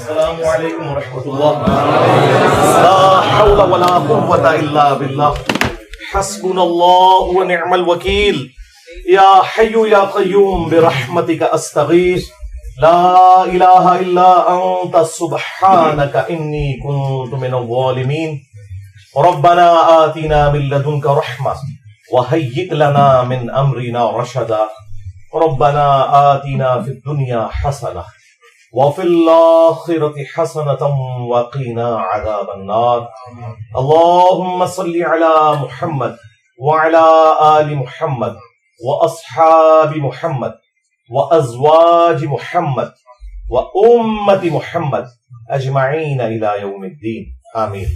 السلام علیکم ورحمۃ اللہ. لا حول ولا قوة الا باللہ. حسبنا اللہ ونعم الوکیل. یا حی یا قیوم برحمتک استغیث. لا الہ الا انت سبحانک انی کنت من الظالمین. ربنا آتنا من لدنک رحمہ وہیئ لنا من امرنا رشدا. ربنا آتنا فی الدنیا حسنہ وفی الآخرة حسنة وقنا عذاب النار. اللهم صل على محمد وعلى آل محمد وأصحاب محمد وأزواج محمد وأمة محمد أجمعين إلى يوم الدين. آمين.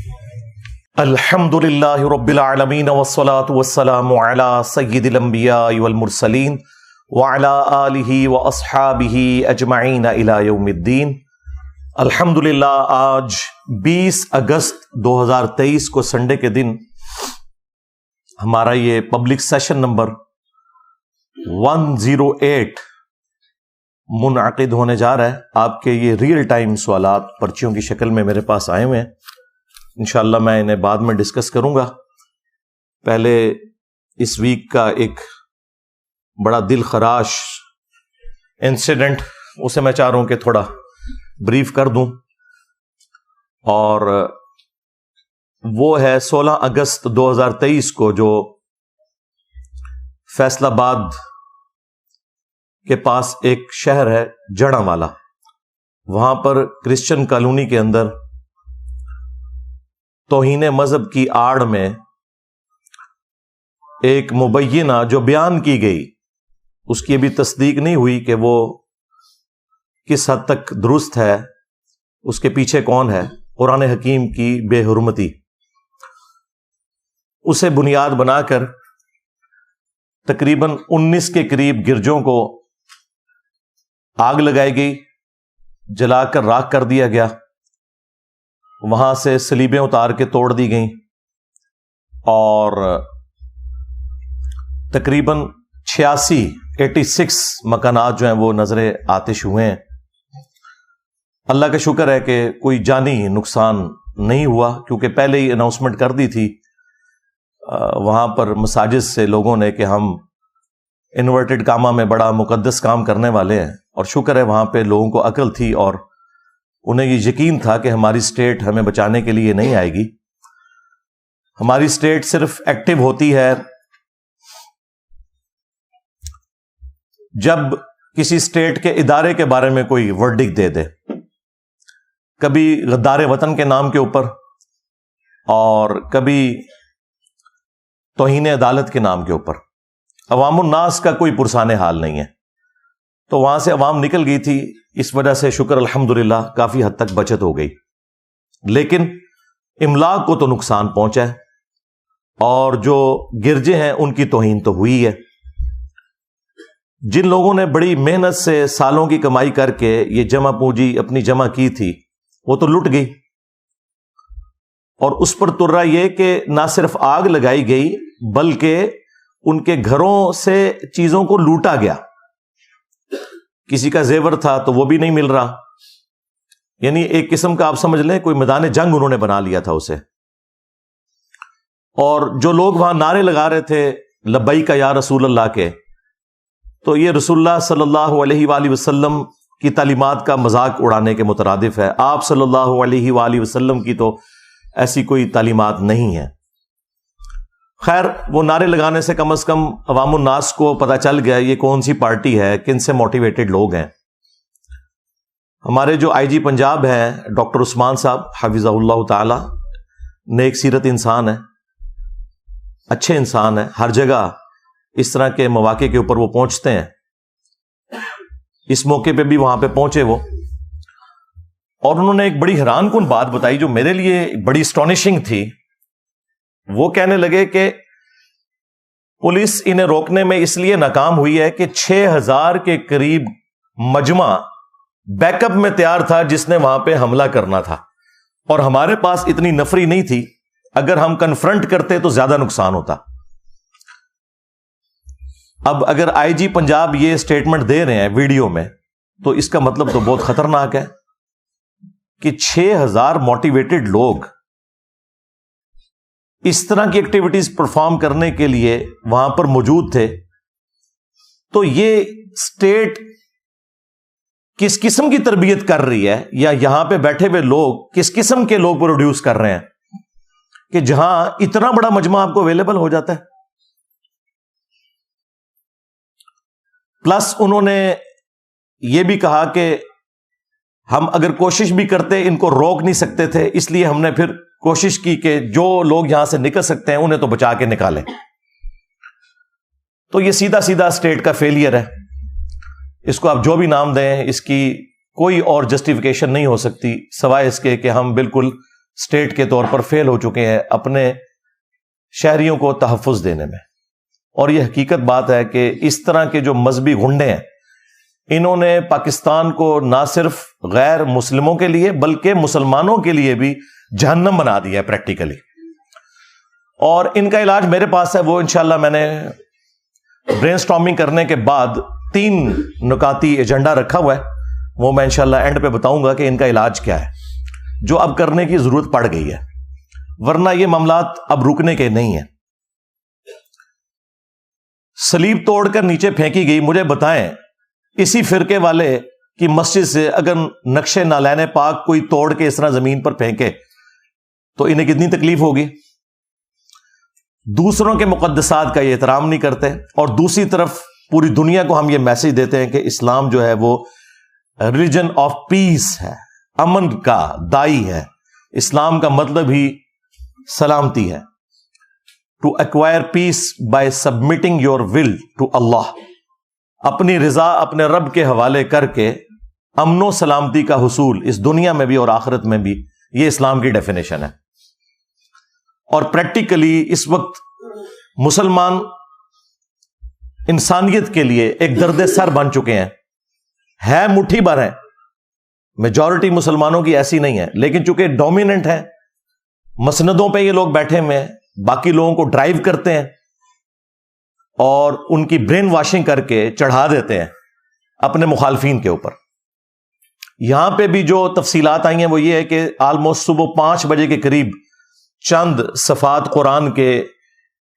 الحمد لله رب العالمين والصلاة والسلام على سيد الأنبياء والمرسلين وعلى آلہ واصحابہ اجمعین الی یوم الدین. الحمدللہ آج 20 اگست 2023 کو سنڈے کے دن ہمارا یہ پبلک سیشن نمبر 108 منعقد ہونے جا رہا ہے. آپ کے یہ ریئل ٹائم سوالات پرچیوں کی شکل میں میرے پاس آئے ہوئے ہیں. انشاءاللہ میں انہیں بعد میں ڈسکس کروں گا. پہلے اس ویک کا ایک بڑا دل خراش انسیڈنٹ اسے میں چاہ رہا ہوں کہ تھوڑا بریف کر دوں، اور وہ ہے 16 اگست 2023 کو جو فیصل آباد کے پاس ایک شہر ہے جڑاں والا، وہاں پر کرسچن کالونی کے اندر توہین مذہب کی آڑ میں ایک مبینہ جو بیان کی گئی، اس کی ابھی تصدیق نہیں ہوئی کہ وہ کس حد تک درست ہے، اس کے پیچھے کون ہے، قرآن حکیم کی بے حرمتی، اسے بنیاد بنا کر تقریباً 19 کے قریب گرجوں کو آگ لگائی گئی، جلا کر راکھ کر دیا گیا، وہاں سے صلیبیں اتار کے توڑ دی گئیں، اور تقریباً 86 مکانات جو ہیں وہ نظر آتش ہوئے ہیں. اللہ کا شکر ہے کہ کوئی جانی نقصان نہیں ہوا، کیونکہ پہلے ہی اناؤنسمنٹ کر دی تھی وہاں پر مساجد سے لوگوں نے کہ ہم انورٹڈ کاما میں بڑا مقدس کام کرنے والے ہیں، اور شکر ہے وہاں پہ لوگوں کو عقل تھی اور انہیں یہ یقین تھا کہ ہماری اسٹیٹ ہمیں بچانے کے لیے نہیں آئے گی. ہماری اسٹیٹ صرف ایکٹیو ہوتی ہے جب کسی اسٹیٹ کے ادارے کے بارے میں کوئی ورڈکٹ دے دے، کبھی غدار وطن کے نام کے اوپر اور کبھی توہین عدالت کے نام کے اوپر. عوام الناس کا کوئی پرسان حال نہیں ہے، تو وہاں سے عوام نکل گئی تھی. اس وجہ سے شکر الحمدللہ کافی حد تک بچت ہو گئی، لیکن املاک کو تو نقصان پہنچا ہے، اور جو گرجے ہیں ان کی توہین تو ہوئی ہے. جن لوگوں نے بڑی محنت سے سالوں کی کمائی کر کے یہ جمع پونجی اپنی جمع کی تھی، وہ تو لٹ گئی، اور اس پر ترا یہ کہ نہ صرف آگ لگائی گئی بلکہ ان کے گھروں سے چیزوں کو لوٹا گیا. کسی کا زیور تھا تو وہ بھی نہیں مل رہا، یعنی ایک قسم کا آپ سمجھ لیں کوئی میدان جنگ انہوں نے بنا لیا تھا اسے. اور جو لوگ وہاں نعرے لگا رہے تھے لبیک یا رسول اللہ کے، تو یہ رسول اللہ صلی اللہ علیہ وآلہ وسلم کی تعلیمات کا مذاق اڑانے کے مترادف ہے. آپ صلی اللہ علیہ وآلہ وسلم کی تو ایسی کوئی تعلیمات نہیں ہے. خیر، وہ نعرے لگانے سے کم از کم عوام الناس کو پتہ چل گیا یہ کون سی پارٹی ہے، کن سے موٹیویٹڈ لوگ ہیں. ہمارے جو آئی جی پنجاب ہیں ڈاکٹر عثمان صاحب حفظہ اللہ تعالی، نیک سیرت انسان ہے، اچھے انسان ہیں، ہر جگہ اس طرح کے مواقع کے اوپر وہ پہنچتے ہیں. اس موقع پہ بھی وہاں پہ پہنچے وہ، اور انہوں نے ایک بڑی حیران کن بات بتائی جو میرے لیے بڑی اسٹانشنگ تھی. وہ کہنے لگے کہ پولیس انہیں روکنے میں اس لیے ناکام ہوئی ہے کہ 6000 کے قریب مجمع بیک اپ میں تیار تھا جس نے وہاں پہ حملہ کرنا تھا، اور ہمارے پاس اتنی نفری نہیں تھی. اگر ہم کنفرنٹ کرتے تو زیادہ نقصان ہوتا. اب اگر آئی جی پنجاب یہ سٹیٹمنٹ دے رہے ہیں ویڈیو میں، تو اس کا مطلب تو بہت خطرناک ہے. کہ 6,000 موٹیویٹڈ لوگ اس طرح کی ایکٹیویٹیز پرفارم کرنے کے لیے وہاں پر موجود تھے، تو یہ اسٹیٹ کس قسم کی تربیت کر رہی ہے، یا یہاں پہ بیٹھے ہوئے لوگ کس قسم کے لوگ پروڈیوس کر رہے ہیں کہ جہاں اتنا بڑا مجمع آپ کو اویلیبل ہو جاتا ہے. پلس انہوں نے یہ بھی کہا کہ ہم اگر کوشش بھی کرتے ان کو روک نہیں سکتے تھے، اس لیے ہم نے پھر کوشش کی کہ جو لوگ یہاں سے نکل سکتے ہیں انہیں تو بچا کے نکالیں. تو یہ سیدھا سیدھا اسٹیٹ کا فیلئر ہے. اس کو آپ جو بھی نام دیں، اس کی کوئی اور جسٹیفیکیشن نہیں ہو سکتی سوائے اس کے کہ ہم بالکل اسٹیٹ کے طور پر فیل ہو چکے ہیں اپنے شہریوں کو تحفظ دینے میں. اور یہ حقیقت بات ہے کہ اس طرح کے جو مذہبی غنڈے ہیں، انہوں نے پاکستان کو نہ صرف غیر مسلموں کے لیے بلکہ مسلمانوں کے لیے بھی جہنم بنا دیا ہے پریکٹیکلی. اور ان کا علاج میرے پاس ہے، وہ انشاءاللہ میں نے برین سٹارمنگ کرنے کے بعد 3 نکاتی ایجنڈا رکھا ہوا ہے، وہ میں انشاءاللہ اینڈ پہ بتاؤں گا کہ ان کا علاج کیا ہے، جو اب کرنے کی ضرورت پڑ گئی ہے، ورنہ یہ معاملات اب رکنے کے نہیں ہیں. صلیب توڑ کر نیچے پھینکی گئی. مجھے بتائیں اسی فرقے والے کی مسجد سے اگر نقش نالین پاک کوئی توڑ کے اس طرح زمین پر پھینکے تو انہیں کتنی تکلیف ہوگی. دوسروں کے مقدسات کا یہ احترام نہیں کرتے، اور دوسری طرف پوری دنیا کو ہم یہ میسج دیتے ہیں کہ اسلام جو ہے وہ ریلیجن آف پیس ہے، امن کا دائی ہے. اسلام کا مطلب ہی سلامتی ہے. To acquire peace by submitting your will to Allah, اپنی رضا اپنے رب کے حوالے کر کے امن و سلامتی کا حصول اس دنیا میں بھی اور آخرت میں بھی، یہ اسلام کی ڈیفینیشن ہے. اور پریکٹیکلی اس وقت مسلمان انسانیت کے لیے ایک درد سر بن چکے ہیں. ہے مٹھی بھر ہیں، میجورٹی مسلمانوں کی ایسی نہیں ہے، لیکن چونکہ ڈومیننٹ ہے، مسندوں پہ یہ لوگ بیٹھے ہوئے ہیں، باقی لوگوں کو ڈرائیو کرتے ہیں اور ان کی برین واشنگ کر کے چڑھا دیتے ہیں اپنے مخالفین کے اوپر. یہاں پہ بھی جو تفصیلات آئی ہیں وہ یہ ہے کہ آلموسٹ صبح 5 بجے کے قریب چند صفحات قرآن کے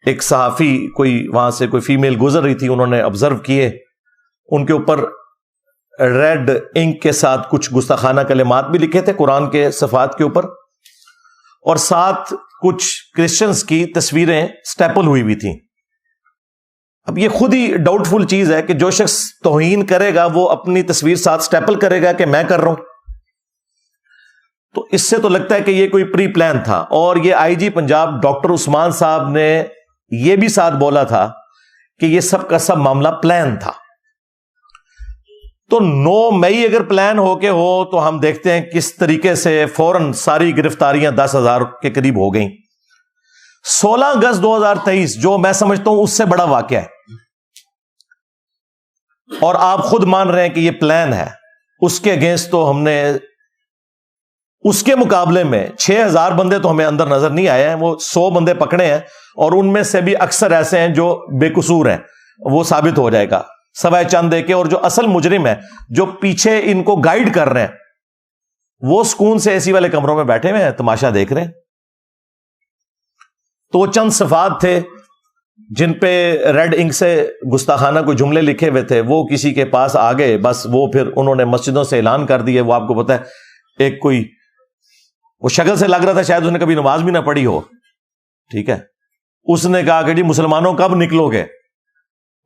ایک صحافی کوئی وہاں سے کوئی فیمیل گزر رہی تھی، انہوں نے آبزرو کیے، ان کے اوپر ریڈ انک کے ساتھ کچھ گستاخانہ کلمات بھی لکھے تھے قرآن کے صفحات کے اوپر، اور ساتھ کچھ کرسچنز کی تصویریں سٹیپل ہوئی ہوئی تھیں. اب یہ خود ہی ڈاؤٹ فل چیز ہے کہ جو شخص توہین کرے گا وہ اپنی تصویر ساتھ سٹیپل کرے گا کہ میں کر رہا ہوں. تو اس سے تو لگتا ہے کہ یہ کوئی پری پلان تھا. اور یہ آئی جی پنجاب ڈاکٹر عثمان صاحب نے یہ بھی ساتھ بولا تھا کہ یہ سب کا سب معاملہ پلان تھا. تو 9 مئی اگر پلان ہو کے ہو تو ہم دیکھتے ہیں کس طریقے سے فوراً ساری گرفتاریاں 10,000 کے قریب ہو گئیں. 16 اگست 2023 جو میں سمجھتا ہوں اس سے بڑا واقعہ ہے، اور آپ خود مان رہے ہیں کہ یہ پلان ہے. اس کے اگینسٹ تو ہم نے اس کے مقابلے میں 6,000 بندے تو ہمیں اندر نظر نہیں آئے ہیں، وہ 100 بندے پکڑے ہیں، اور ان میں سے بھی اکثر ایسے ہیں جو بے قصور ہیں، وہ ثابت ہو جائے گا سوائے چند دے کے. اور جو اصل مجرم ہے جو پیچھے ان کو گائیڈ کر رہے ہیں وہ سکون سے اے سی والے کمروں میں بیٹھے ہوئے ہیں، تماشا دیکھ رہے ہیں. تو وہ چند صفحات تھے جن پہ ریڈ انک سے گستاخانہ کوئی جملے لکھے ہوئے تھے، وہ کسی کے پاس آ گئے، بس وہ پھر انہوں نے مسجدوں سے اعلان کر دیے. وہ آپ کو پتا ہے ایک کوئی وہ شکل سے لگ رہا تھا شاید اس نے کبھی نماز بھی نہ پڑھی ہو، ٹھیک ہے، اس نے کہا کہ جی مسلمانوں کب نکلو گے،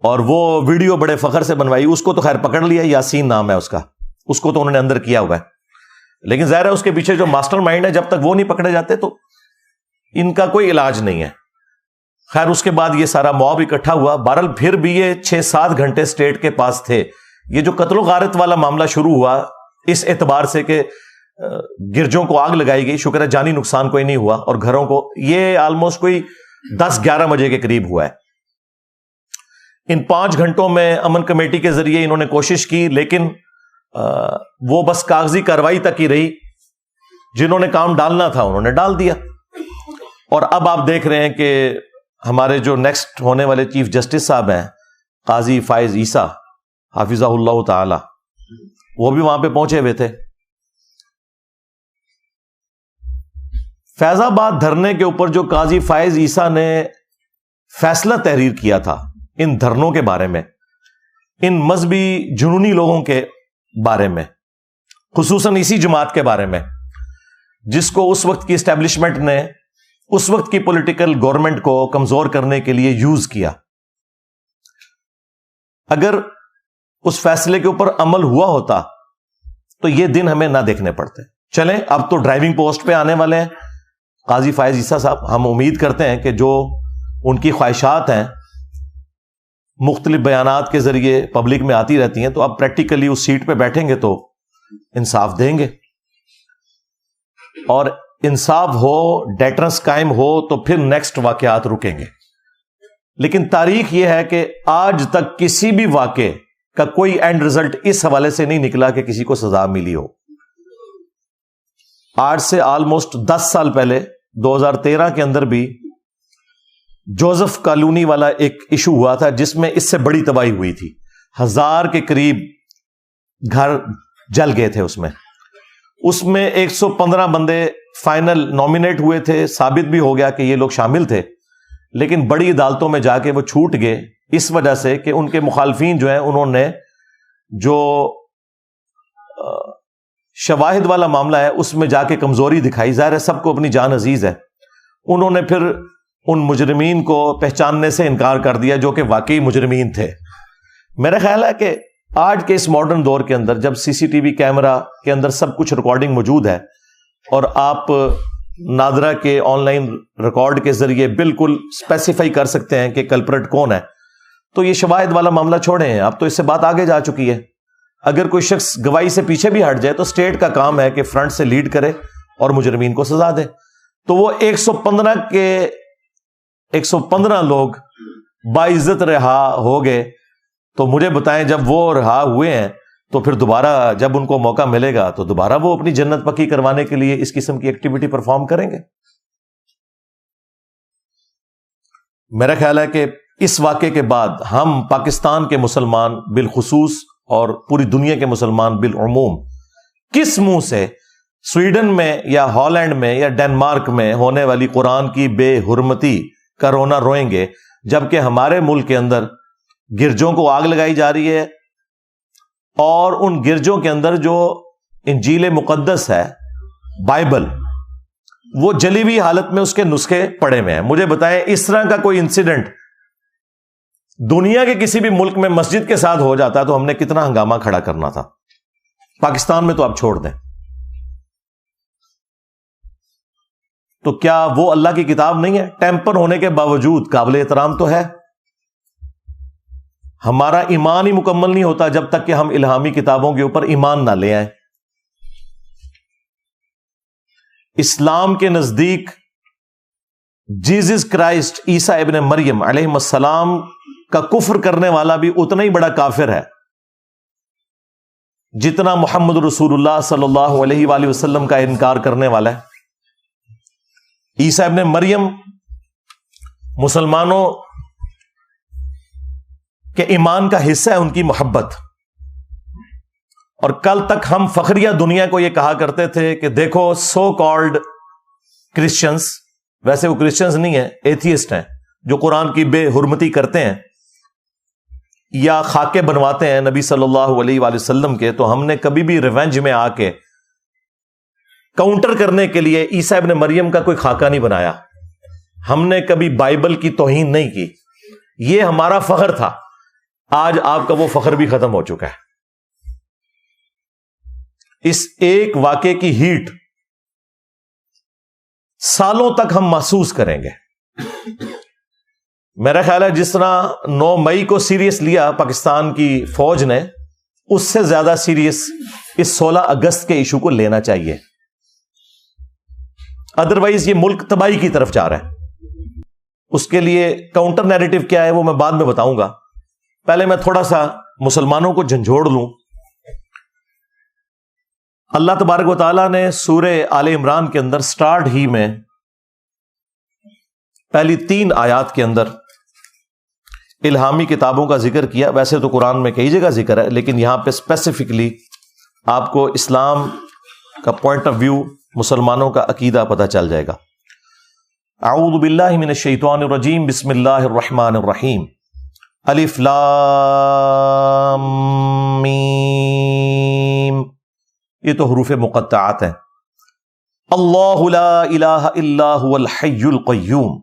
اور وہ ویڈیو بڑے فخر سے بنوائی. اس کو تو خیر پکڑ لیا، یاسین نام ہے اس کا، اس کو تو انہوں نے اندر کیا ہوا ہے، لیکن ظاہر ہے اس کے پیچھے جو ماسٹر مائنڈ ہے جب تک وہ نہیں پکڑے جاتے تو ان کا کوئی علاج نہیں ہے. خیر اس کے بعد یہ سارا موب اکٹھا ہوا. بہرحال پھر بھی یہ 6-7 گھنٹے اسٹیٹ کے پاس تھے. یہ جو قتل و غارت والا معاملہ شروع ہوا اس اعتبار سے کہ گرجوں کو آگ لگائی گئی، شکر ہے جانی نقصان کوئی نہیں ہوا، اور گھروں کو، یہ آلموسٹ کوئی 10-11 بجے کے قریب ہوا ہے. ان 5 گھنٹوں میں امن کمیٹی کے ذریعے انہوں نے کوشش کی، لیکن وہ بس کاغذی کارروائی تک ہی رہی. جنہوں نے کام ڈالنا تھا انہوں نے ڈال دیا. اور اب آپ دیکھ رہے ہیں کہ ہمارے جو نیکسٹ ہونے والے چیف جسٹس صاحب ہیں قاضی فائز عیسیٰ حافظہ اللہ تعالی، وہ بھی وہاں پہ پہنچے ہوئے تھے. فیض آباد دھرنے کے اوپر جو قاضی فائز عیسیٰ نے فیصلہ تحریر کیا تھا ان دھرنوں کے بارے میں، ان مذہبی جنونی لوگوں کے بارے میں، خصوصاً اسی جماعت کے بارے میں جس کو اس وقت کی اسٹیبلشمنٹ نے اس وقت کی پولیٹیکل گورنمنٹ کو کمزور کرنے کے لیے یوز کیا، اگر اس فیصلے کے اوپر عمل ہوا ہوتا تو یہ دن ہمیں نہ دیکھنے پڑتے۔ چلیں اب تو ڈرائیونگ پوسٹ پہ آنے والے ہیں قاضی فائز عیسیٰ صاحب، ہم امید کرتے ہیں کہ جو ان کی خواہشات ہیں مختلف بیانات کے ذریعے پبلک میں آتی رہتی ہیں، تو اب پریکٹیکلی اس سیٹ پہ بیٹھیں گے تو انصاف دیں گے، اور انصاف ہو، ڈیٹرنس قائم ہو تو پھر نیکسٹ واقعات رکیں گے۔ لیکن تاریخ یہ ہے کہ آج تک کسی بھی واقعے کا کوئی اینڈ رزلٹ اس حوالے سے نہیں نکلا کہ کسی کو سزا ملی ہو۔ آج سے آلموسٹ 10 سال پہلے 2013 کے اندر بھی جوزف کالونی والا ایک ایشو ہوا تھا جس میں اس سے بڑی تباہی ہوئی تھی، 1000 کے قریب گھر جل گئے تھے۔ اس میں 115 بندے فائنل نامینیٹ ہوئے تھے، ثابت بھی ہو گیا کہ یہ لوگ شامل تھے، لیکن بڑی عدالتوں میں جا کے وہ چھوٹ گئے اس وجہ سے کہ ان کے مخالفین جو ہیں انہوں نے جو شواہد والا معاملہ ہے اس میں جا کے کمزوری دکھائی۔ ظاہر ہے سب کو اپنی جان عزیز ہے، انہوں نے پھر ان مجرمین کو پہچاننے سے انکار کر دیا جو کہ واقعی مجرمین تھے۔ میرا خیال ہے کہ آج کے اس ماڈرن دور کے اندر جب سی سی ٹی وی کیمرہ کے اندر سب کچھ ریکارڈنگ موجود ہے اور آپ نادرا کے آن لائن ریکارڈ کے ذریعے بالکل اسپیسیفائی کر سکتے ہیں کہ کلپریٹ کون ہے، تو یہ شواہد والا معاملہ چھوڑے ہیں، اب تو اس سے بات آگے جا چکی ہے۔ اگر کوئی شخص گواہی سے پیچھے بھی ہٹ جائے تو اسٹیٹ کا کام ہے کہ فرنٹ سے لیڈ کرے اور مجرمین کو سزا دے۔ تو وہ 115 لوگ باعزت رہا ہو گئے، تو مجھے بتائیں جب وہ رہا ہوئے ہیں تو پھر دوبارہ جب ان کو موقع ملے گا تو دوبارہ وہ اپنی جنت پکی کروانے کے لیے اس قسم کی ایکٹیویٹی پرفارم کریں گے۔ میرا خیال ہے کہ اس واقعے کے بعد ہم پاکستان کے مسلمان بالخصوص اور پوری دنیا کے مسلمان بالعموم کس منہ سے سویڈن میں یا ہالینڈ میں یا ڈنمارک میں ہونے والی قرآن کی بے حرمتی کا رونا روئیں گے، جبکہ ہمارے ملک کے اندر گرجوں کو آگ لگائی جا رہی ہے اور ان گرجوں کے اندر جو انجیل مقدس ہے، بائبل، وہ جلی ہوئی حالت میں اس کے نسخے پڑے ہوئے ہیں۔ مجھے بتائیں اس طرح کا کوئی انسیڈنٹ دنیا کے کسی بھی ملک میں مسجد کے ساتھ ہو جاتا تو ہم نے کتنا ہنگامہ کھڑا کرنا تھا۔ پاکستان میں تو آپ چھوڑ دیں، تو کیا وہ اللہ کی کتاب نہیں ہے؟ ٹیمپر ہونے کے باوجود قابل احترام تو ہے۔ ہمارا ایمان ہی مکمل نہیں ہوتا جب تک کہ ہم الہامی کتابوں کے اوپر ایمان نہ لے آئیں۔ اسلام کے نزدیک جیزس کرائسٹ عیسیٰ ابن مریم علیہ السلام کا کفر کرنے والا بھی اتنا ہی بڑا کافر ہے جتنا محمد رسول اللہ صلی اللہ علیہ وآلہ وسلم کا انکار کرنے والا ہے۔ عیسیٰ ابن مریم مسلمانوں کے ایمان کا حصہ ہے، ان کی محبت۔ اور کل تک ہم فخریہ دنیا کو یہ کہا کرتے تھے کہ دیکھو سو کالڈ کرسچنز، ویسے وہ کرسچنز نہیں ہیں، ایتھیسٹ ہیں، جو قرآن کی بے حرمتی کرتے ہیں یا خاکے بنواتے ہیں نبی صلی اللہ علیہ وآلہ وسلم کے، تو ہم نے کبھی بھی ریونج میں آ کے کاؤنٹر کرنے کے لیے عیسیٰ ابن مریم کا کوئی خاکہ نہیں بنایا، ہم نے کبھی بائبل کی توہین نہیں کی، یہ ہمارا فخر تھا۔ آج آپ کا وہ فخر بھی ختم ہو چکا ہے۔ اس ایک واقعے کی ہیٹ سالوں تک ہم محسوس کریں گے۔ میرا خیال ہے جس طرح 9 مئی کو سیریس لیا پاکستان کی فوج نے، اس سے زیادہ سیریس اس 16 اگست کے ایشو کو لینا چاہیے، ادروائز یہ ملک تباہی کی طرف جا رہا ہے۔ اس کے لیے کاؤنٹر نیریٹو کیا ہے وہ میں بعد میں بتاؤں گا، پہلے میں تھوڑا سا مسلمانوں کو جھنجھوڑ لوں۔ اللہ تبارک و تعالیٰ نے سورہ آل عمران کے اندر سٹارٹ ہی میں پہلی 3 آیات کے اندر الہامی کتابوں کا ذکر کیا۔ ویسے تو قرآن میں کئی جگہ ذکر ہے، لیکن یہاں پہ اسپیسیفکلی آپ کو اسلام کا پوائنٹ آف ویو، مسلمانوں کا عقیدہ پتہ چل جائے گا۔ اعوذ باللہ من الشیطان الرجیم، بسم اللہ الرحمن الرحیم، الف لام میم، یہ تو حروف مقطعات ہیں۔ اللہ لا الہ الا هو الحی القیوم،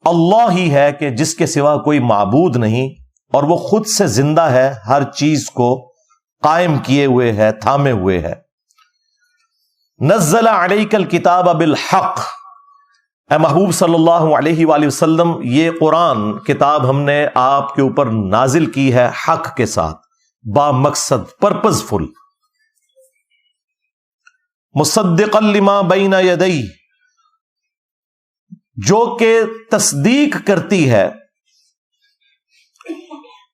اللہ ہی ہے کہ جس کے سوا کوئی معبود نہیں، اور وہ خود سے زندہ ہے، ہر چیز کو قائم کیے ہوئے ہے، تھامے ہوئے ہے۔ نزل علیک الکتاب بالحق، اے محبوب صلی اللہ علیہ وآلہ وسلم، یہ قرآن کتاب ہم نے آپ کے اوپر نازل کی ہے حق کے ساتھ، با مقصد، پرپز فل، مصدقا لما بین یدیہ، جو کہ تصدیق کرتی ہے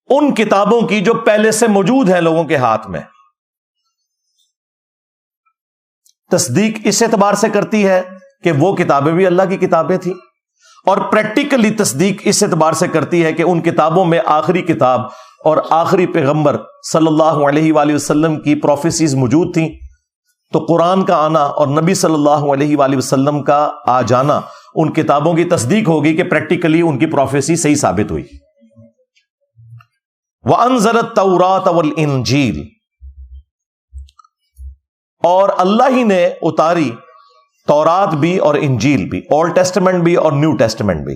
ان کتابوں کی جو پہلے سے موجود ہیں لوگوں کے ہاتھ میں۔ تصدیق اس اعتبار سے کرتی ہے کہ وہ کتابیں بھی اللہ کی کتابیں تھیں، اور پریکٹیکلی تصدیق اس اعتبار سے کرتی ہے کہ ان کتابوں میں آخری کتاب اور آخری پیغمبر صلی اللہ علیہ وآلہ وسلم کی پروفیسیز موجود تھیں، تو قرآن کا آنا اور نبی صلی اللہ علیہ وآلہ وسلم کا آ جانا ان کتابوں کی تصدیق ہوگی کہ پریکٹیکلی ان کی پروفیسی صحیح ثابت ہوئی۔ وَأَنزَلَ التَّوْرَاةَ وَالْإِنجِيلَ، اور اللہ ہی نے اتاری تورات بھی اور انجیل بھی، اولڈ ٹیسٹمنٹ بھی اور نیو ٹیسٹمنٹ بھی،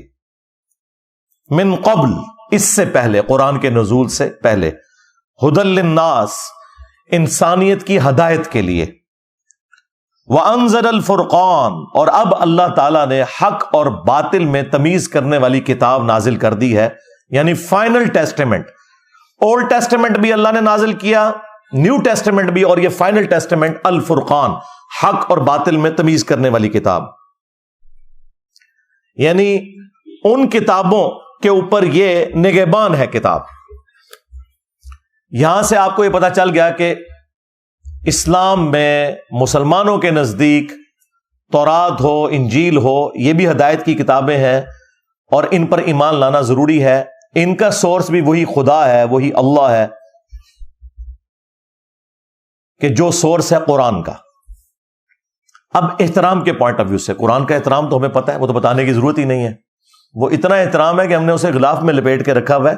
من قبل، اس سے پہلے، قرآن کے نزول سے پہلے، ہدی للناس، انسانیت کی ہدایت کے لیے، وَأَنزَلَ الْفُرْقَانَ، اور اب اللہ تعالیٰ نے حق اور باطل میں تمیز کرنے والی کتاب نازل کر دی ہے، یعنی فائنل ٹیسٹمنٹ۔ اولڈ ٹیسٹمنٹ بھی اللہ نے نازل کیا، نیو ٹیسٹمنٹ بھی، اور یہ فائنل ٹیسٹمنٹ الفرقان، حق اور باطل میں تمیز کرنے والی کتاب، یعنی ان کتابوں کے اوپر یہ نگہبان ہے کتاب۔ یہاں سے آپ کو یہ پتا چل گیا کہ اسلام میں مسلمانوں کے نزدیک تورات ہو، انجیل ہو، یہ بھی ہدایت کی کتابیں ہیں، اور ان پر ایمان لانا ضروری ہے۔ ان کا سورس بھی وہی خدا ہے، وہی اللہ ہے، کہ جو سورس ہے قرآن کا۔ اب احترام کے پوائنٹ آف ویو سے قرآن کا احترام تو ہمیں پتہ ہے، وہ تو بتانے کی ضرورت ہی نہیں ہے، وہ اتنا احترام ہے کہ ہم نے اسے غلاف میں لپیٹ کے رکھا ہوا ہے،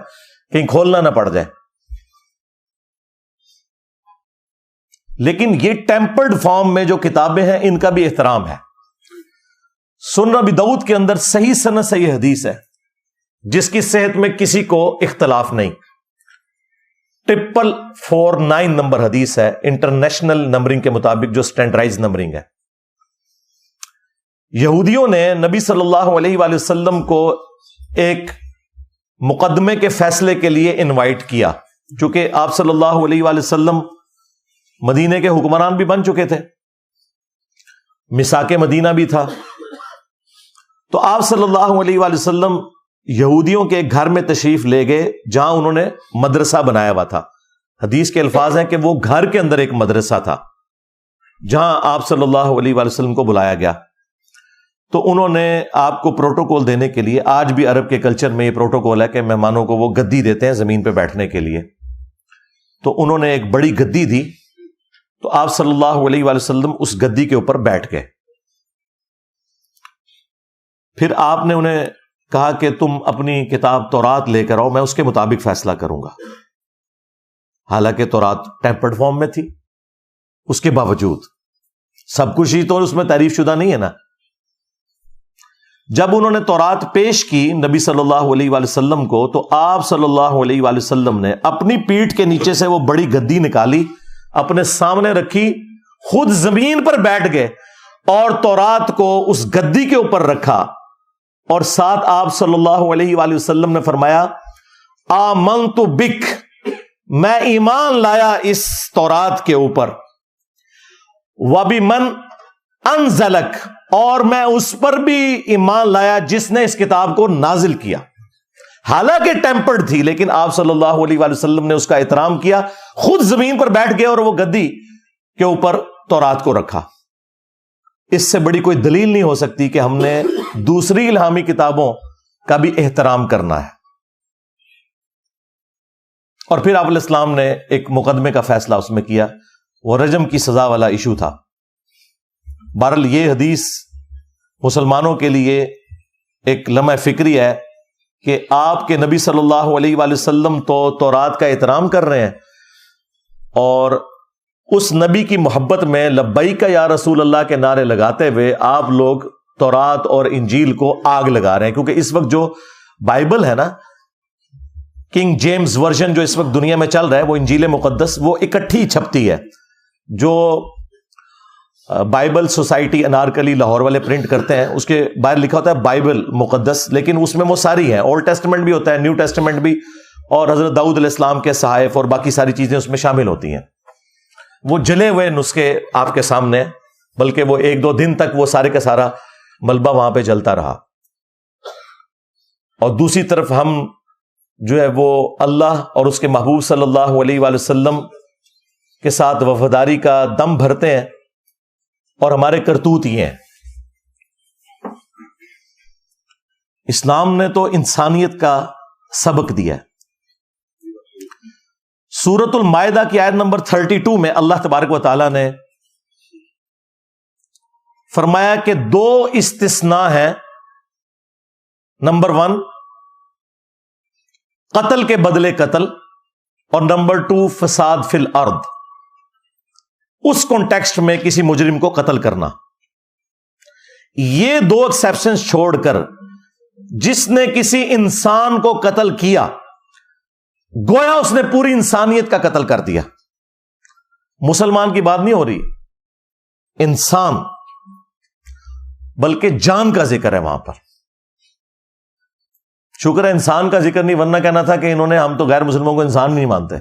کہیں کھولنا نہ پڑ جائے۔ لیکن یہ ٹیمپرڈ فارم میں جو کتابیں ہیں ان کا بھی احترام ہے۔ سنن ابی داؤد کے اندر صحیح سند سے یہ حدیث ہے، جس کی صحت میں کسی کو اختلاف نہیں، 449 نمبر حدیث ہے، انٹرنیشنل نمبرنگ کے مطابق، جو سٹینڈرڈائز نمبرنگ ہے۔ یہودیوں نے نبی صلی اللہ علیہ وآلہ وسلم کو ایک مقدمے کے فیصلے کے لیے انوائٹ کیا، چونکہ آپ صلی اللہ علیہ وآلہ وسلم مدینے کے حکمران بھی بن چکے تھے، میثاق مدینہ بھی تھا، تو آپ صلی اللہ علیہ وآلہ وسلم یہودیوں کے گھر میں تشریف لے گئے، جہاں انہوں نے مدرسہ بنایا ہوا تھا۔ حدیث کے الفاظ ہیں کہ وہ گھر کے اندر ایک مدرسہ تھا، جہاں آپ صلی اللہ علیہ وآلہ وسلم کو بلایا گیا۔ تو انہوں نے آپ کو پروٹوکول دینے کے لیے، آج بھی عرب کے کلچر میں یہ پروٹوکول ہے کہ مہمانوں کو وہ گدی دیتے ہیں زمین پہ بیٹھنے کے لیے، تو انہوں نے ایک بڑی گدی دی، تو آپ صلی اللہ علیہ وآلہ وسلم اس گدی کے اوپر بیٹھ گئے۔ پھر آپ نے انہیں کہا کہ تم اپنی کتاب تورات لے کر آؤ، میں اس کے مطابق فیصلہ کروں گا۔ حالانکہ تورات ٹیمپرڈ فارم میں تھی، اس کے باوجود سب کچھ ہی تو اس میں تعریف شدہ نہیں ہے نا۔ جب انہوں نے تورات پیش کی نبی صلی اللہ علیہ وآلہ وسلم کو، تو آپ صلی اللہ علیہ وآلہ وسلم نے اپنی پیٹھ کے نیچے سے وہ بڑی گدی نکالی، اپنے سامنے رکھی، خود زمین پر بیٹھ گئے اور تورات کو اس گدی کے اوپر رکھا، اور ساتھ آپ صلی اللہ علیہ وآلہ وسلم نے فرمایا آمنت بک، میں ایمان لایا اس تورات کے اوپر، وبمن انزلک، اور میں اس پر بھی ایمان لایا جس نے اس کتاب کو نازل کیا۔ حالانکہ ٹیمپرڈ تھی، لیکن آپ صلی اللہ علیہ وآلہ وسلم نے اس کا احترام کیا، خود زمین پر بیٹھ گئے اور وہ گدی کے اوپر تورات کو رکھا۔ اس سے بڑی کوئی دلیل نہیں ہو سکتی کہ ہم نے دوسری الہامی کتابوں کا بھی احترام کرنا ہے۔ اور پھر آپ علیہ السلام نے ایک مقدمے کا فیصلہ اس میں کیا، وہ رجم کی سزا والا ایشو تھا۔ بہرحال یہ حدیث مسلمانوں کے لیے ایک لمحہ فکری ہے کہ آپ کے نبی صلی اللہ علیہ وآلہ وسلم تو تورات کا احترام کر رہے ہیں، اور اس نبی کی محبت میں لبیک یا رسول اللہ کے نعرے لگاتے ہوئے آپ لوگ تورات اور انجیل کو آگ لگا رہے ہیں. کیونکہ اس وقت جو بائبل ہے نا، کنگ جیمز ورژن جو اس وقت دنیا میں چل رہا ہے، وہ انجیل مقدس، وہ اکٹھی چھپتی ہے. جو بائبل سوسائٹی انارکلی لاہور والے پرنٹ کرتے ہیں، اس کے باہر لکھا ہوتا ہے بائبل مقدس، لیکن اس میں وہ ساری ہیں، اولڈ ٹیسٹمنٹ بھی ہوتا ہے، نیو ٹیسٹمنٹ بھی، اور حضرت داؤد علیہ السلام کے صحائف اور باقی ساری چیزیں اس میں شامل ہوتی ہیں. وہ جلے ہوئے نسخے آپ کے سامنے، بلکہ وہ 1-2 دن تک وہ سارے کا سارا ملبہ وہاں پہ جلتا رہا. اور دوسری طرف ہم جو ہے وہ اللہ اور اس کے محبوب صلی اللہ علیہ وآلہ وسلم کے ساتھ وفاداری کا دم بھرتے ہیں، اور ہمارے کرتوت یہ ہیں. اسلام نے تو انسانیت کا سبق دیا ہے. سورۃ المائدہ کی آیت نمبر 32 میں اللہ تبارک و تعالیٰ نے فرمایا کہ 2 استثناء ہیں. نمبر 1 قتل کے بدلے قتل، اور نمبر 2 فساد فی الارض. اس کانٹیکسٹ میں کسی مجرم کو قتل کرنا. یہ 2 ایکسیپشنز چھوڑ کر جس نے کسی انسان کو قتل کیا، گویا اس نے پوری انسانیت کا قتل کر دیا. مسلمان کی بات نہیں ہو رہی، انسان، بلکہ جان کا ذکر ہے وہاں پر. شکر ہے انسان کا ذکر نہیں، ورنہ کہنا تھا کہ انہوں نے ہم تو غیر مسلموں کو انسان نہیں مانتے.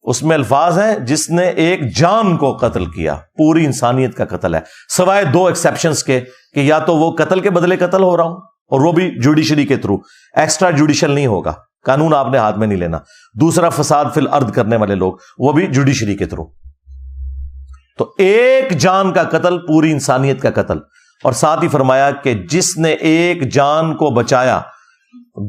اس میں الفاظ ہیں جس نے ایک جان کو قتل کیا، پوری انسانیت کا قتل ہے، سوائے 2 ایکسیپشنز کے کہ یا تو وہ قتل کے بدلے قتل ہو رہا ہوں، اور وہ بھی جوڈیشری کے تھرو، ایکسٹرا جوڈیشل نہیں ہوگا، قانون آپ نے ہاتھ میں نہیں لینا. دوسرا فساد فی الارض کرنے والے لوگ، وہ بھی جوڈیشری کے تھرو. تو ایک جان کا قتل، پوری انسانیت کا قتل. اور ساتھ ہی فرمایا کہ جس نے ایک جان کو بچایا،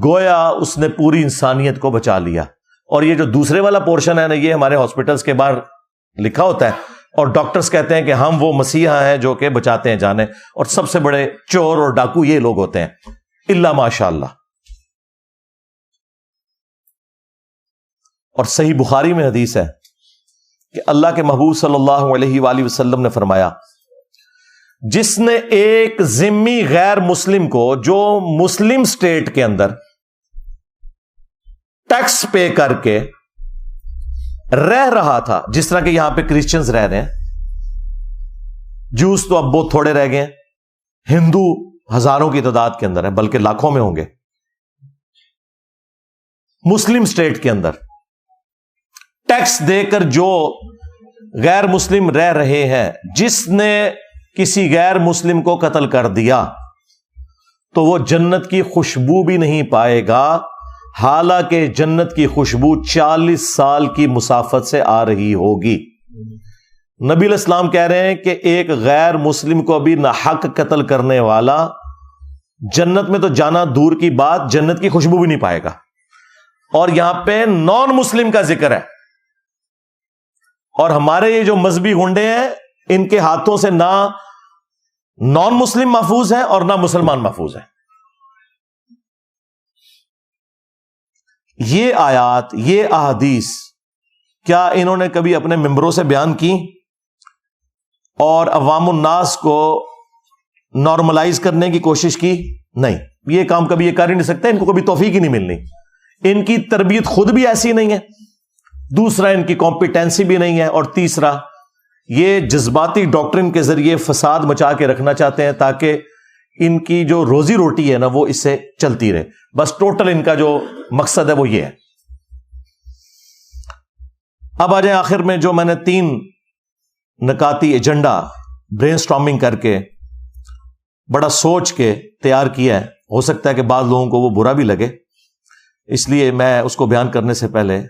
گویا اس نے پوری انسانیت کو بچا لیا. اور یہ جو دوسرے والا پورشن ہے نا، یہ ہمارے ہاسپٹلس کے باہر لکھا ہوتا ہے، اور ڈاکٹرز کہتے ہیں کہ ہم وہ مسیحا ہیں جو کہ بچاتے ہیں جانیں، اور سب سے بڑے چور اور ڈاکو یہ لوگ ہوتے ہیں، الا ماشاء اللہ. اور صحیح بخاری میں حدیث ہے کہ اللہ کے محبوب صلی اللہ علیہ وآلہ وسلم نے فرمایا، جس نے ایک ذمی غیر مسلم کو جو مسلم اسٹیٹ کے اندر ٹیکس پے کر کے رہ رہا تھا، جس طرح کہ یہاں پہ کرسچنز رہ رہے ہیں، جوز تو اب بہت تھوڑے رہ گئے ہیں، ہندو ہزاروں کی تعداد کے اندر ہیں، بلکہ لاکھوں میں ہوں گے. مسلم اسٹیٹ کے اندر ٹیکس دے کر جو غیر مسلم رہ رہے ہیں، جس نے کسی غیر مسلم کو قتل کر دیا تو وہ جنت کی خوشبو بھی نہیں پائے گا، حالانکہ جنت کی خوشبو 40 سال کی مسافت سے آ رہی ہوگی. نبی علیہ السلام کہہ رہے ہیں کہ ایک غیر مسلم کو بھی ناحق قتل کرنے والا جنت میں تو جانا دور کی بات، جنت کی خوشبو بھی نہیں پائے گا. اور یہاں پہ نان مسلم کا ذکر ہے، اور ہمارے یہ جو مذہبی گنڈے ہیں، ان کے ہاتھوں سے نہ نان مسلم محفوظ ہیں اور نہ مسلمان محفوظ ہیں. یہ آیات، یہ احادیث کیا انہوں نے کبھی اپنے ممبروں سے بیان کی اور عوام الناس کو نارملائز کرنے کی کوشش کی؟ نہیں، یہ کام کبھی یہ کر ہی نہیں سکتے، ان کو کبھی توفیق ہی نہیں ملنی. ان کی تربیت خود بھی ایسی نہیں ہے، دوسرا ان کی کمپیٹنسی بھی نہیں ہے، اور تیسرا یہ جذباتی ڈاکٹرن کے ذریعے فساد مچا کے رکھنا چاہتے ہیں تاکہ ان کی جو روزی روٹی ہے نا وہ اس سے چلتی رہے. بس ٹوٹل ان کا جو مقصد ہے وہ یہ ہے. اب آ جائیں آخر میں، جو میں نے 3 نکاتی ایجنڈا برین سٹارمنگ کر کے بڑا سوچ کے تیار کیا ہے. ہو سکتا ہے کہ بعض لوگوں کو وہ برا بھی لگے، اس لیے میں اس کو بیان کرنے سے پہلے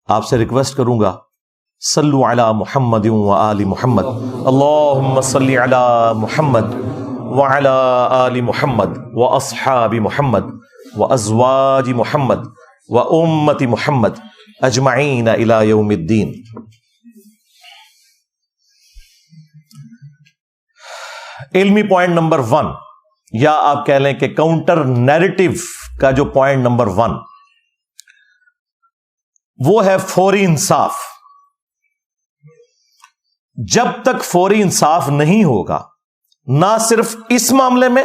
آپ سے ریکویسٹ کروں گا، صلو علی محمد و آل محمد، اللہم صلی علی محمد وعلی آل محمد و اصحاب محمد و ازواج محمد و امت محمد اجمعین الی یوم الدین. علمی پوائنٹ نمبر 1، یا آپ کہہ لیں کہ کاؤنٹر نیریٹو کا جو پوائنٹ نمبر 1 وہ ہے فوری انصاف. جب تک فوری انصاف نہیں ہوگا، نہ صرف اس معاملے میں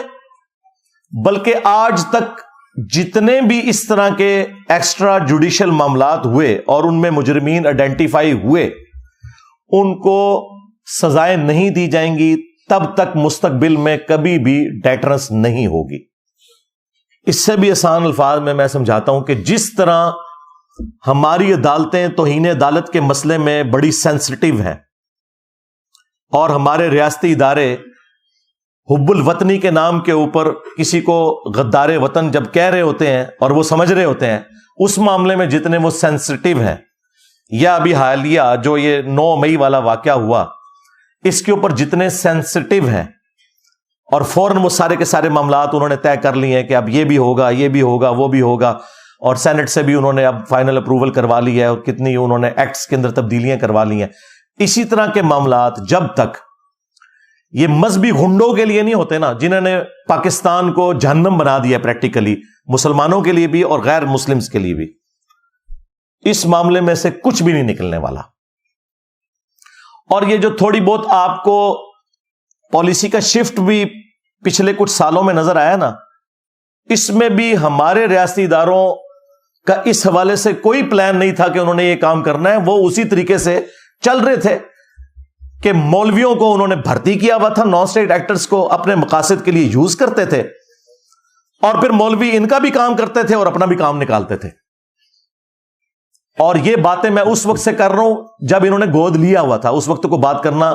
بلکہ آج تک جتنے بھی اس طرح کے ایکسٹرا جوڈیشل معاملات ہوئے اور ان میں مجرمین آئیڈینٹیفائی ہوئے، ان کو سزائیں نہیں دی جائیں گی، تب تک مستقبل میں کبھی بھی ڈیٹرنس نہیں ہوگی. اس سے بھی آسان الفاظ میں سمجھاتا ہوں کہ جس طرح ہماری عدالتیں توہین عدالت کے مسئلے میں بڑی سینسٹیو ہیں، اور ہمارے ریاستی ادارے حب الوطنی کے نام کے اوپر کسی کو غدار وطن جب کہہ رہے ہوتے ہیں اور وہ سمجھ رہے ہوتے ہیں، اس معاملے میں جتنے وہ سینسٹیو ہیں، یا ابھی حالیہ جو یہ 9 مئی والا واقعہ ہوا، اس کے اوپر جتنے سینسٹیو ہیں، اور فوراً وہ سارے کے سارے معاملات انہوں نے طے کر لیے ہیں کہ اب یہ بھی ہوگا، یہ بھی ہوگا، وہ بھی ہوگا، اور سینٹ سے بھی انہوں نے اب فائنل اپروول کروا لی ہے، اور کتنی انہوں نے ایکٹس کے اندر تبدیلیاں کروا لی ہیں. اسی طرح کے معاملات جب تک یہ مذہبی گھنڈوں کے لیے نہیں ہوتے نا، جنہوں نے پاکستان کو جہنم بنا دیا پریکٹیکلی، مسلمانوں کے لیے بھی اور غیر مسلمز کے لیے بھی، اس معاملے میں سے کچھ بھی نہیں نکلنے والا. اور یہ جو تھوڑی بہت آپ کو پالیسی کا شفٹ بھی پچھلے کچھ سالوں میں نظر آیا نا، اس میں بھی ہمارے ریاستی اداروں کا اس حوالے سے کوئی پلان نہیں تھا کہ انہوں نے یہ کام کرنا ہے. وہ اسی طریقے سے چل رہے تھے کہ مولویوں کو انہوں نے بھرتی کیا ہوا تھا، نان اسٹیٹ ایکٹرز کو اپنے مقاصد کے لیے یوز کرتے تھے، اور پھر مولوی ان کا بھی کام کرتے تھے اور اپنا بھی کام نکالتے تھے. اور یہ باتیں میں اس وقت سے کر رہا ہوں جب انہوں نے گود لیا ہوا تھا. اس وقت کو بات کرنا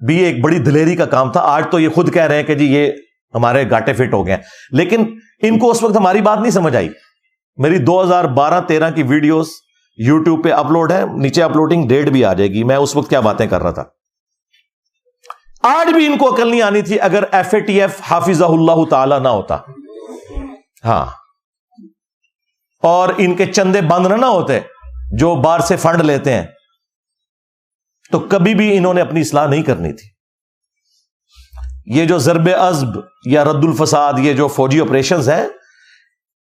بھی ایک بڑی دلیری کا کام تھا. آج تو یہ خود کہہ رہے ہیں کہ جی یہ ہمارے گاٹے فٹ ہو گئے، لیکن ان کو اس وقت ہماری بات نہیں سمجھ آئی. میری 2012-13 کی ویڈیوز یوٹیوب پہ اپلوڈ ہے، نیچے اپلوڈنگ ڈیٹ بھی آ جائے گی، میں اس وقت کیا باتیں کر رہا تھا. آج بھی ان کو عقل نہیں آنی تھی اگر FATF حافظہ اللہ تعالی نہ ہوتا، ہاں، اور ان کے چندے بند نہ ہوتے جو باہر سے فنڈ لیتے ہیں، تو کبھی بھی انہوں نے اپنی اصلاح نہیں کرنی تھی. یہ جو ضرب عزب یا رد الفساد، یہ جو فوجی آپریشنز ہیں،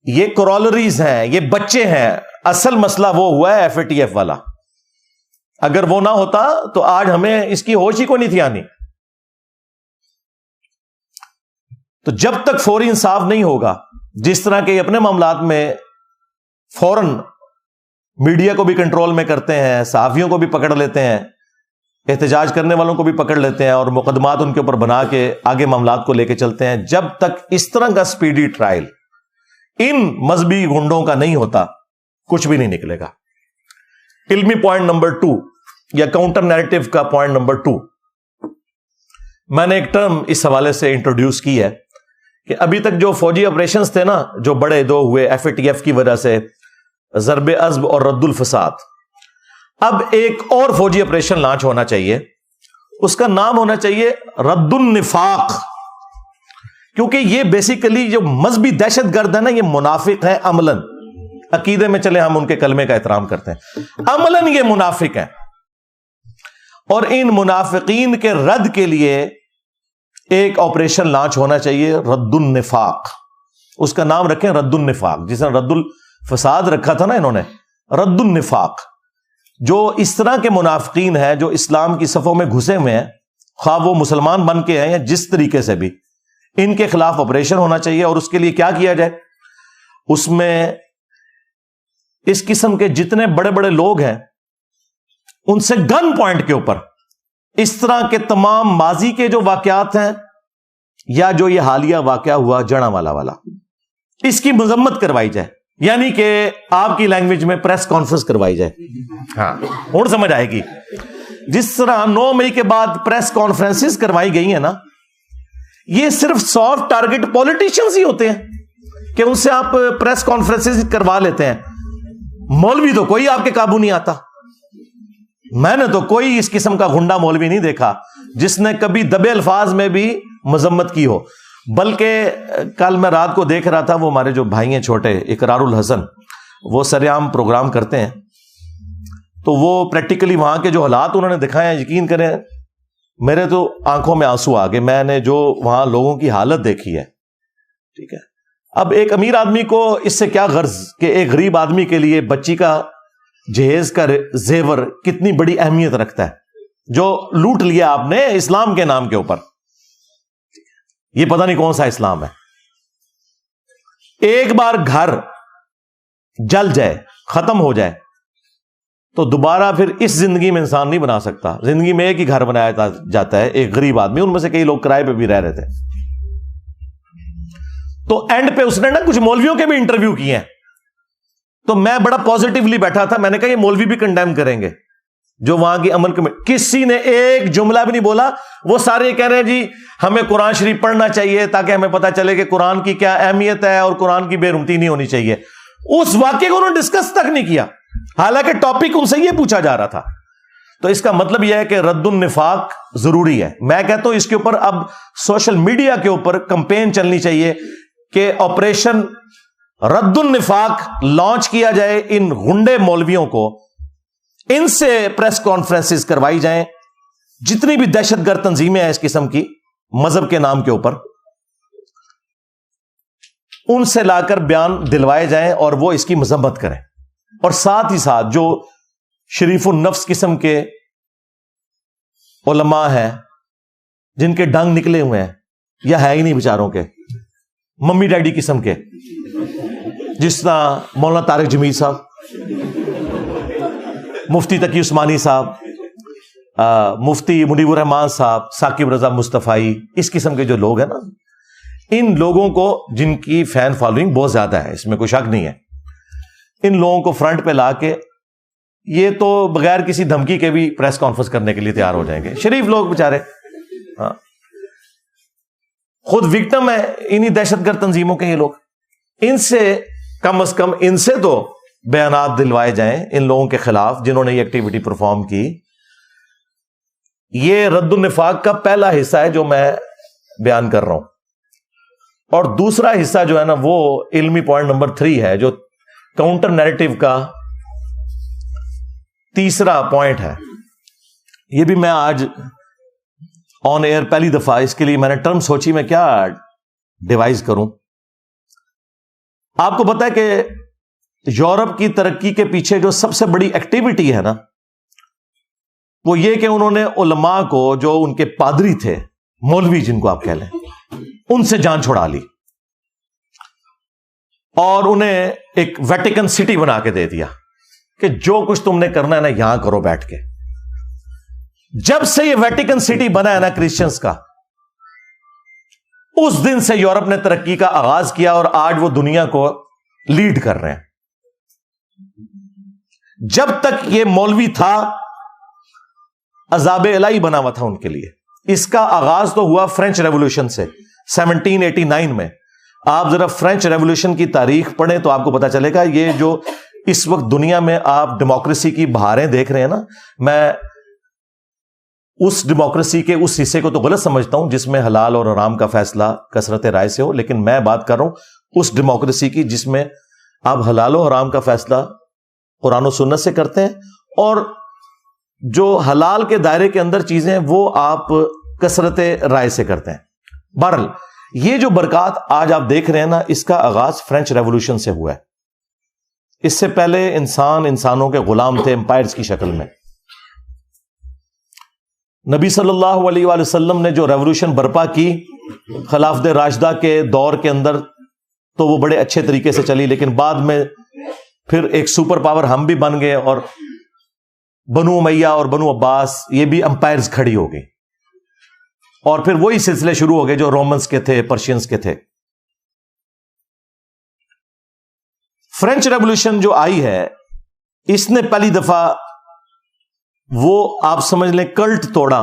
یہ کرولریز ہیں، یہ بچے ہیں. اصل مسئلہ وہ ہوا ہے FATF والا. اگر وہ نہ ہوتا تو آج ہمیں اس کی ہوش ہی کو نہیں تھی آنی. تو جب تک فوری انصاف نہیں ہوگا، جس طرح کے اپنے معاملات میں فوراً میڈیا کو بھی کنٹرول میں کرتے ہیں، صحافیوں کو بھی پکڑ لیتے ہیں، احتجاج کرنے والوں کو بھی پکڑ لیتے ہیں، اور مقدمات ان کے اوپر بنا کے آگے معاملات کو لے کے چلتے ہیں، جب تک اس طرح کا سپیڈی ٹرائل ان مذہبی گنڈوں کا نہیں ہوتا، کچھ بھی نہیں نکلے گا. علمی پوائنٹ نمبر 2 یا کاؤنٹر نیریٹو کا پوائنٹ نمبر 2، میں نے ایک ٹرم اس حوالے سے انٹروڈیوس کی ہے کہ ابھی تک جو فوجی آپریشنز تھے نا، جو بڑے دو ہوئے FATF کی وجہ سے، ضرب عزب اور رد الفساد، اب ایک اور فوجی آپریشن لانچ ہونا چاہیے. اس کا نام ہونا چاہیے رد النفاق، کیونکہ یہ بیسیکلی جو مذہبی دہشت گرد ہے نا، یہ منافق ہے عملاً. عقیدے میں چلے ہم ان کے کلمے کا احترام کرتے ہیں، عملاً یہ منافق ہیں. اور ان منافقین کے رد کے لیے ایک آپریشن لانچ ہونا چاہیے، رد النفاق. اس کا نام رکھیں رد النفاق، جس نے رد الفساد رکھا تھا نا انہوں نے، رد النفاق. جو اس طرح کے منافقین ہیں جو اسلام کی صفوں میں گھسے ہوئے ہیں، خواہ وہ مسلمان بن کے ہیں یا جس طریقے سے بھی، ان کے خلاف آپریشن ہونا چاہیے. اور اس کے لیے کیا کیا جائے؟ اس میں اس قسم کے جتنے بڑے بڑے لوگ ہیں ان سے گن پوائنٹ کے اوپر اس طرح کے تمام ماضی کے جو واقعات ہیں، یا جو یہ حالیہ واقعہ ہوا جڑا والا، اس کی مذمت کروائی جائے. یعنی کہ آپ کی لینگویج میں پریس کانفرنس کروائی جائے. ہاں، اور سمجھ آئے گی. جس طرح 9 مئی کے بعد پریس کانفرنسز کروائی گئی ہیں نا، یہ صرف سافٹ ٹارگٹ پولیٹیشنز ہی ہوتے ہیں کہ ان سے آپ پریس کانفرنسز کروا لیتے ہیں. مولوی تو کوئی آپ کے قابو نہیں آتا. میں نے تو کوئی اس قسم کا گنڈا مولوی نہیں دیکھا جس نے کبھی دبے الفاظ میں بھی مذمت کی ہو. بلکہ کل میں رات کو دیکھ رہا تھا، وہ ہمارے جو بھائی ہیں چھوٹے، اقرار الحسن، وہ سرعام پروگرام کرتے ہیں، تو وہ پریکٹیکلی وہاں کے جو حالات انہوں نے دکھائے ہیں، یقین کریں میرے تو آنکھوں میں آنسو آ گئے. میں نے جو وہاں لوگوں کی حالت دیکھی ہے, ٹھیک ہے. اب ایک امیر آدمی کو اس سے کیا غرض کہ ایک غریب آدمی کے لیے بچی کا جہیز کا زیور کتنی بڑی اہمیت رکھتا ہے, جو لوٹ لیا آپ نے اسلام کے نام کے اوپر. یہ پتہ نہیں کون سا اسلام ہے. ایک بار گھر جل جائے, ختم ہو جائے, تو دوبارہ پھر اس زندگی میں انسان نہیں بنا سکتا. زندگی میں ایک ہی گھر بنایا جاتا ہے. ایک غریب آدمی, ان میں سے کئی لوگ کرائے پہ بھی رہ رہے تھے. تو اینڈ پہ اس نے نا کچھ مولویوں کے بھی انٹرویو کیے ہیں, تو میں بڑا پازیٹیولی بیٹھا تھا. میں نے کہا یہ مولوی بھی کنڈیم کریں گے جو وہاں کی عمل کمیٹی. کسی نے ایک جملہ بھی نہیں بولا. وہ سارے کہہ رہے ہیں جی ہمیں قرآن شریف پڑھنا چاہیے تاکہ ہمیں پتہ چلے کہ قرآن کی کیا اہمیت ہے اور قرآن کی بے رحمتی نہیں ہونی چاہیے. اس واقعے کو انہوں نے ڈسکس تک نہیں کیا, حالانکہ ٹاپک ان سے یہ پوچھا جا رہا تھا. تو اس کا مطلب یہ ہے کہ رد النفاق ضروری ہے. میں کہتا ہوں اس کے اوپر اب سوشل میڈیا کے اوپر کمپین چلنی چاہیے کہ آپریشن رد النفاق لانچ کیا جائے. ان غنڈے مولویوں کو ان سے پریس کانفرنسز کروائی جائیں. جتنی بھی دہشت گرد تنظیمیں ہیں اس قسم کی مذہب کے نام کے اوپر, ان سے لا کر بیان دلوائے جائیں اور وہ اس کی مذمت کریں. اور ساتھ ہی ساتھ جو شریف النفس قسم کے علماء ہیں جن کے ڈنگ نکلے ہوئے ہیں یا ہے ہی نہیں بیچاروں کے, ممی ڈیڈی قسم کے, جس طرح مولانا طارق جمیل صاحب, مفتی تقی عثمانی صاحب, مفتی منیب الرحمان صاحب, ثاقب رضا مصطفی, اس قسم کے جو لوگ ہیں نا, ان لوگوں کو جن کی فین فالوئنگ بہت زیادہ ہے, اس میں کوئی شک نہیں ہے, ان لوگوں کو فرنٹ پہ لا کے یہ تو بغیر کسی دھمکی کے بھی پریس کانفرنس کرنے کے لیے تیار ہو جائیں گے. شریف لوگ بےچارے, ہاں, خود وکٹم ہے انہی دہشت گرد تنظیموں کے یہ لوگ. ان سے کم از کم ان سے تو بیانات دلوائے جائیں ان لوگوں کے خلاف جنہوں نے یہ ایکٹیویٹی پرفارم کی. یہ رد النفاق کا پہلا حصہ ہے جو میں بیان کر رہا ہوں. اور دوسرا حصہ جو ہے نا وہ علمی پوائنٹ نمبر 3 ہے, جو کاؤنٹر نیریٹو کا تیسرا پوائنٹ ہے. یہ بھی میں آج آن ایئر پہلی دفعہ, اس کے لیے میں نے ٹرم سوچی میں کیا ڈیوائز کروں. آپ کو پتا ہے کہ یورپ کی ترقی کے پیچھے جو سب سے بڑی ایکٹیویٹی ہے نا, وہ یہ کہ انہوں نے علماء کو, جو ان کے پادری تھے, مولوی جن کو آپ کہہ لیں, ان سے جان چھڑا لی اور انہیں ایک ویٹیکن سٹی بنا کے دے دیا کہ جو کچھ تم نے کرنا ہے نا یہاں کرو بیٹھ کے. جب سے یہ ویٹیکن سٹی بنا ہے نا کرسچنز کا, اس دن سے یورپ نے ترقی کا آغاز کیا اور آج وہ دنیا کو لیڈ کر رہے ہیں. جب تک یہ مولوی تھا عذاب الہی بنا ہوا تھا ان کے لیے. اس کا آغاز تو ہوا فرینچ ریولوشن سے 1789 میں. آپ ذرا فرینچ ریولوشن کی تاریخ پڑھیں تو آپ کو پتا چلے گا. یہ جو اس وقت دنیا میں آپ ڈیموکریسی کی بہاریں دیکھ رہے ہیں نا, میں اس ڈیموکریسی کے اس حصے کو تو غلط سمجھتا ہوں جس میں حلال اور حرام کا فیصلہ کثرت رائے سے ہو, لیکن میں بات کر رہا ہوں اس ڈیموکریسی کی جس میں آپ حلال و حرام کا فیصلہ قرآن و سنت سے کرتے ہیں, اور جو حلال کے دائرے کے اندر چیزیں ہیں وہ آپ کثرت رائے سے کرتے ہیں. بہرحال یہ جو برکات آج آپ دیکھ رہے ہیں نا, اس کا آغاز فرینچ ریولوشن سے ہوا ہے. اس سے پہلے انسانوں کے غلام تھے امپائرز کی شکل میں. نبی صلی اللہ علیہ وآلہ وسلم نے جو ریولوشن برپا کی خلافت راشدہ کے دور کے اندر, تو وہ بڑے اچھے طریقے سے چلی, لیکن بعد میں پھر ایک سپر پاور ہم بھی بن گئے اور بنو امیہ اور بنو عباس یہ بھی امپائرز کھڑی ہو گئی, اور پھر وہی سلسلے شروع ہو گئے جو رومنز کے تھے, پرشینز کے تھے. فرینچ ریولوشن جو آئی ہے اس نے پہلی دفعہ وہ آپ سمجھ لیں کلٹ توڑا.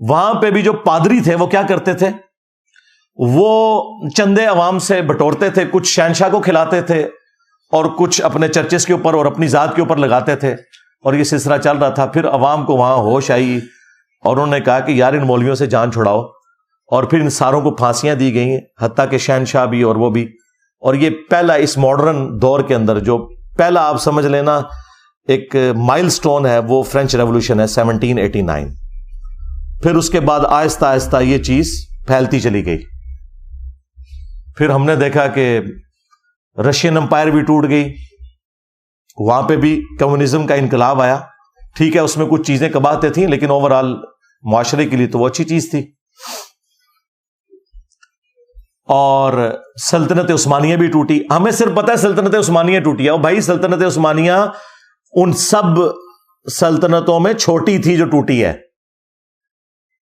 وہاں پہ بھی جو پادری تھے وہ کیا کرتے تھے, وہ چندے عوام سے بٹورتے تھے, کچھ شہنشاہ کو کھلاتے تھے اور کچھ اپنے چرچز کے اوپر اور اپنی ذات کے اوپر لگاتے تھے, اور یہ سلسلہ چل رہا تھا. پھر عوام کو وہاں ہوش آئی اور انہوں نے کہا کہ یار ان مولویوں سے جان چھڑاؤ, اور پھر ان ساروں کو پھانسیاں دی گئی ہیں, حتیٰ کہ شہنشاہ بھی اور وہ بھی. اور یہ پہلا اس ماڈرن دور کے اندر جو پہلا آپ سمجھ لینا ایک مائل سٹون ہے وہ فرینچ ریولوشن ہے 1789. پھر اس کے بعد آہستہ آہستہ یہ چیز پھیلتی چلی گئی. پھر ہم نے دیکھا کہ رشین امپائر بھی ٹوٹ گئی, وہاں پہ بھی کمیونزم کا انقلاب آیا. ٹھیک ہے, اس میں کچھ چیزیں کباہتے تھیں لیکن اوور آل معاشرے کے لیے تو وہ اچھی چیز تھی. اور سلطنت عثمانیہ بھی ٹوٹی. ہمیں صرف پتہ ہے سلطنت عثمانیہ ٹوٹی ہے, اور بھائی سلطنت عثمانیہ ان سب سلطنتوں میں چھوٹی تھی جو ٹوٹی ہے.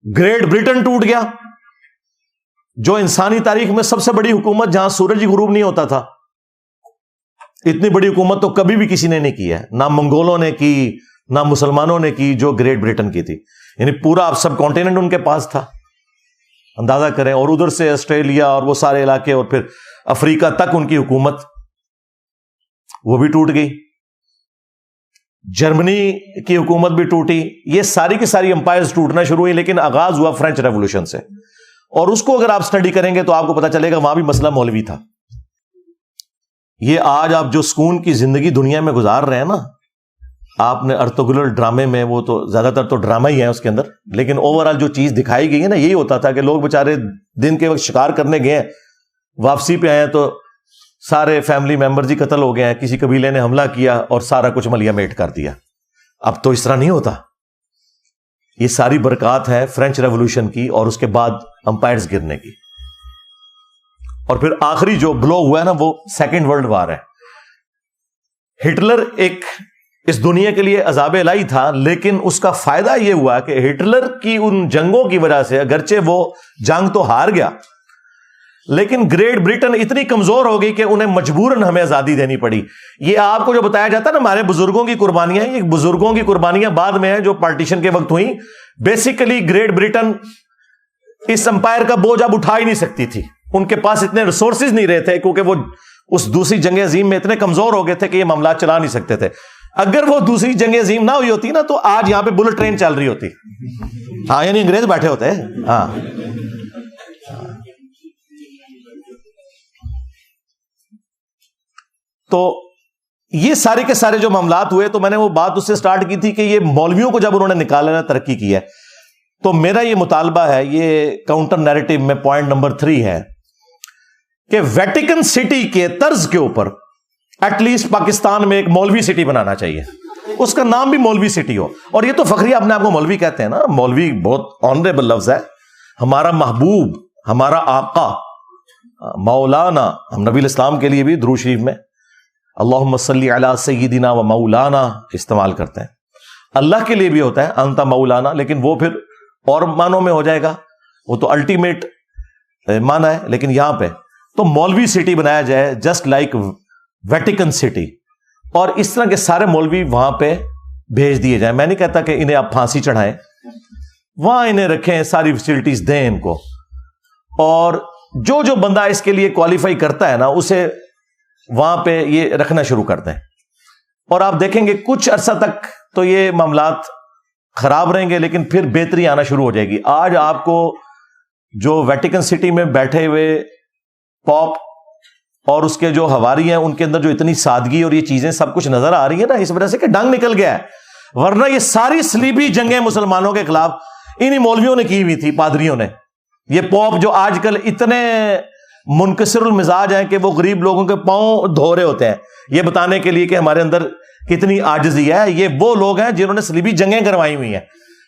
گریٹ برٹن ٹوٹ گیا, جو انسانی تاریخ میں سب سے بڑی حکومت, جہاں سورج ہی غروب نہیں ہوتا تھا. اتنی بڑی حکومت تو کبھی بھی کسی نے نہیں کی ہے, نہ منگولوں نے کی نہ مسلمانوں نے کی جو گریٹ برٹن کی تھی. یعنی پورا اب سب کانٹیننٹ ان کے پاس تھا, اندازہ کریں. اور ادھر سے آسٹریلیا اور وہ سارے علاقے اور پھر افریقہ تک ان کی حکومت وہ بھی ٹوٹ گئی. جرمنی کی حکومت بھی ٹوٹی. یہ ساری کی ساری امپائرز ٹوٹنا شروع ہوئی, لیکن آغاز ہوا فرینچ ریولوشن سے. اور اس کو اگر آپ سٹڈی کریں گے تو آپ کو پتا چلے گا وہاں بھی مسئلہ مولوی تھا. یہ آج آپ جو سکون کی زندگی دنیا میں گزار رہے ہیں نا, آپ نے ارطغرل ڈرامے میں, وہ تو زیادہ تر تو ڈرامہ ہی ہے اس کے اندر, لیکن اوور آل جو چیز دکھائی گئی ہے نا, یہی ہوتا تھا کہ لوگ بےچارے دن کے وقت شکار کرنے گئے ہیں, واپسی پہ آئے تو سارے فیملی ممبرز ہی قتل ہو گئے ہیں, کسی قبیلے نے حملہ کیا اور سارا کچھ ملیا میٹ کر دیا. اب تو اس طرح نہیں ہوتا. یہ ساری برکات ہے فرینچ ریولوشن کی اور اس کے بعد امپائرز گرنے کی. اور پھر آخری جو بلو ہوا ہے نا, وہ سیکنڈ ورلڈ وار ہے. ہٹلر ایک اس دنیا کے لیے عذاب الہی تھا, لیکن اس کا فائدہ یہ ہوا کہ ہٹلر کی ان جنگوں کی وجہ سے, اگرچہ وہ جنگ تو ہار گیا, لیکن گریٹ برٹن اتنی کمزور ہو گئی کہ انہیں مجبوراً ہمیں آزادی دینی پڑی. یہ آپ کو جو بتایا جاتا ہے نا ہمارے بزرگوں کی قربانیاں, یہ بزرگوں کی قربانیاں بعد میں ہیں جو پارٹیشن کے وقت ہوئی. بیسیکلی گریٹ برٹن اس امپائر کا بوجھ اب اٹھا ہی نہیں سکتی تھی. ان کے پاس اتنے ریسورسز نہیں رہے تھے, کیونکہ وہ اس دوسری جنگ عظیم میں اتنے کمزور ہو گئے تھے کہ یہ معاملات چلا نہیں سکتے تھے. اگر وہ دوسری جنگ عظیم نہ ہوئی ہوتی نا تو آج یہاں پہ بلٹ ٹرین چل رہی ہوتی. ہاں, یعنی انگریز بیٹھے ہوتے ہیں. ہاں, تو یہ سارے کے سارے جو معاملات ہوئے, تو میں نے وہ بات اس سے سٹارٹ کی تھی کہ یہ مولویوں کو جب انہوں نے نکالنا ترقی کی ہے, تو میرا یہ مطالبہ ہے, یہ کاؤنٹر نیریٹو میں پوائنٹ نمبر 3 ہے کہ ویٹیکن سٹی کے طرز کے اوپر ایٹ لیسٹ پاکستان میں ایک مولوی سٹی بنانا چاہیے. اس کا نام بھی مولوی سٹی ہو. اور یہ تو فخری اپنے آپ کو مولوی کہتے ہیں نا, مولوی بہت آنریبل لفظ ہے. ہمارا محبوب, ہمارا آقا مولانا, ہم نبی الاسلام کے لیے بھی درود شریف میں اللہم صلی علی سیدنا و مولانا استعمال کرتے ہیں. اللہ کے لیے بھی ہوتا ہے انت مولانا, لیکن وہ پھر اور معنوں میں ہو جائے گا, وہ تو الٹیمیٹ معنی ہے. لیکن یہاں پہ تو مولوی سٹی بنایا جائے جسٹ لائک ویٹیکن سٹی, اور اس طرح کے سارے مولوی وہاں پہ بھیج دیے جائیں. میں نہیں کہتا کہ انہیں آپ پھانسی چڑھائیں, وہاں انہیں رکھیں, ساری فیسلٹیز دیں ان کو, اور جو جو بندہ اس کے لیے کوالیفائی کرتا ہے نا اسے وہاں پہ یہ رکھنا شروع کر دیں. اور آپ دیکھیں گے کچھ عرصہ تک تو یہ معاملات خراب رہیں گے, لیکن پھر بہتری آنا شروع ہو جائے گی. آج آپ کو جو ویٹیکن سٹی میں بیٹھے ہوئے پاپ اور اس کے جو حواری ہیں, ان کے اندر جو اتنی سادگی اور یہ چیزیں سب کچھ نظر آ رہی ہے نا, اس وجہ سے کہ ڈنگ نکل گیا ہے. ورنہ یہ ساری صلیبی جنگیں مسلمانوں کے خلاف انہی مولویوں نے کی ہوئی تھی, پادریوں نے. یہ پوپ جو آج کل اتنے منکسر المزاج ہیں کہ وہ غریب لوگوں کے پاؤں دھو رہے ہوتے ہیں یہ بتانے کے لیے کہ ہمارے اندر کتنی عاجزی ہے, یہ وہ لوگ ہیں جنہوں نے صلیبی جنگیں کروائی ہوئی ہیں.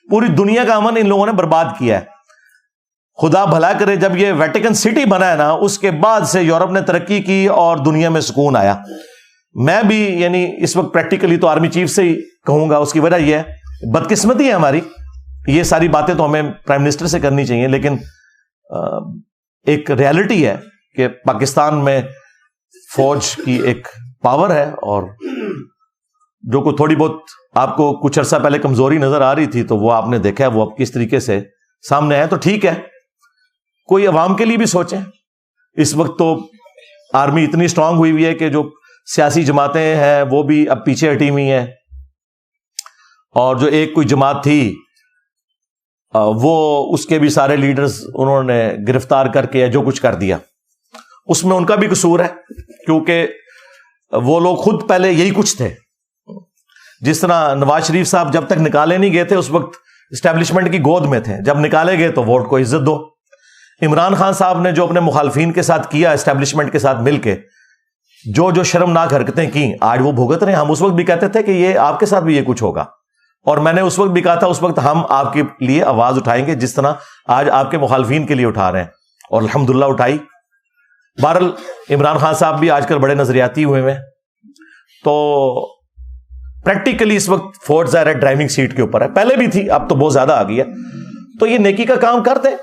پوری دنیا کا امن ان لوگوں نے برباد کیا ہے. خدا بھلا کرے, جب یہ ویٹیکن سٹی بنا ہے نا, اس کے بعد سے یورپ نے ترقی کی اور دنیا میں سکون آیا. میں بھی یعنی اس وقت پریکٹیکلی تو آرمی چیف سے ہی کہوں گا, اس کی وجہ یہ ہے بدقسمتی ہے ہماری. یہ ساری باتیں تو ہمیں پرائم منسٹر سے کرنی چاہیے, لیکن ایک ریالٹی ہے کہ پاکستان میں فوج کی ایک پاور ہے, اور جو کو تھوڑی بہت آپ کو کچھ عرصہ پہلے کمزوری نظر آ رہی تھی, تو وہ آپ نے دیکھا ہے وہ اب کس طریقے سے سامنے ہے. تو ٹھیک ہے, کوئی عوام کے لیے بھی سوچیں. اس وقت تو آرمی اتنی اسٹرانگ ہوئی ہوئی ہے کہ جو سیاسی جماعتیں ہیں وہ بھی اب پیچھے ہٹی ہوئی ہیں, اور جو ایک کوئی جماعت تھی وہ اس کے بھی سارے لیڈرز انہوں نے گرفتار کر کے جو کچھ کر دیا. اس میں ان کا بھی قصور ہے, کیونکہ وہ لوگ خود پہلے یہی کچھ تھے. جس طرح نواز شریف صاحب جب تک نکالے نہیں گئے تھے اس وقت اسٹیبلشمنٹ کی گود میں تھے. جب نکالے گئے تو ووٹ کو عزت دو. عمران خان صاحب نے جو اپنے مخالفین کے ساتھ کیا اسٹیبلشمنٹ کے ساتھ مل کے, جو جو شرمناک حرکتیں کی, آج وہ بھگت رہے ہیں. ہم اس وقت بھی کہتے تھے کہ یہ آپ کے ساتھ بھی یہ کچھ ہوگا, اور میں نے اس وقت بھی کہا تھا اس وقت ہم آپ کے لیے آواز اٹھائیں گے جس طرح آج آپ کے مخالفین کے لیے اٹھا رہے ہیں, اور الحمدللہ اٹھائی. بہرحال عمران خان صاحب بھی آج کل بڑے نظریاتی ہوئے ہیں, تو پریکٹیکلی اس وقت فورٹ ظاہر ہے ڈرائیونگ سیٹ کے اوپر ہے, پہلے بھی تھی اب تو بہت زیادہ آ گئی ہے. تو یہ نیکی کا کام کرتے ہیں.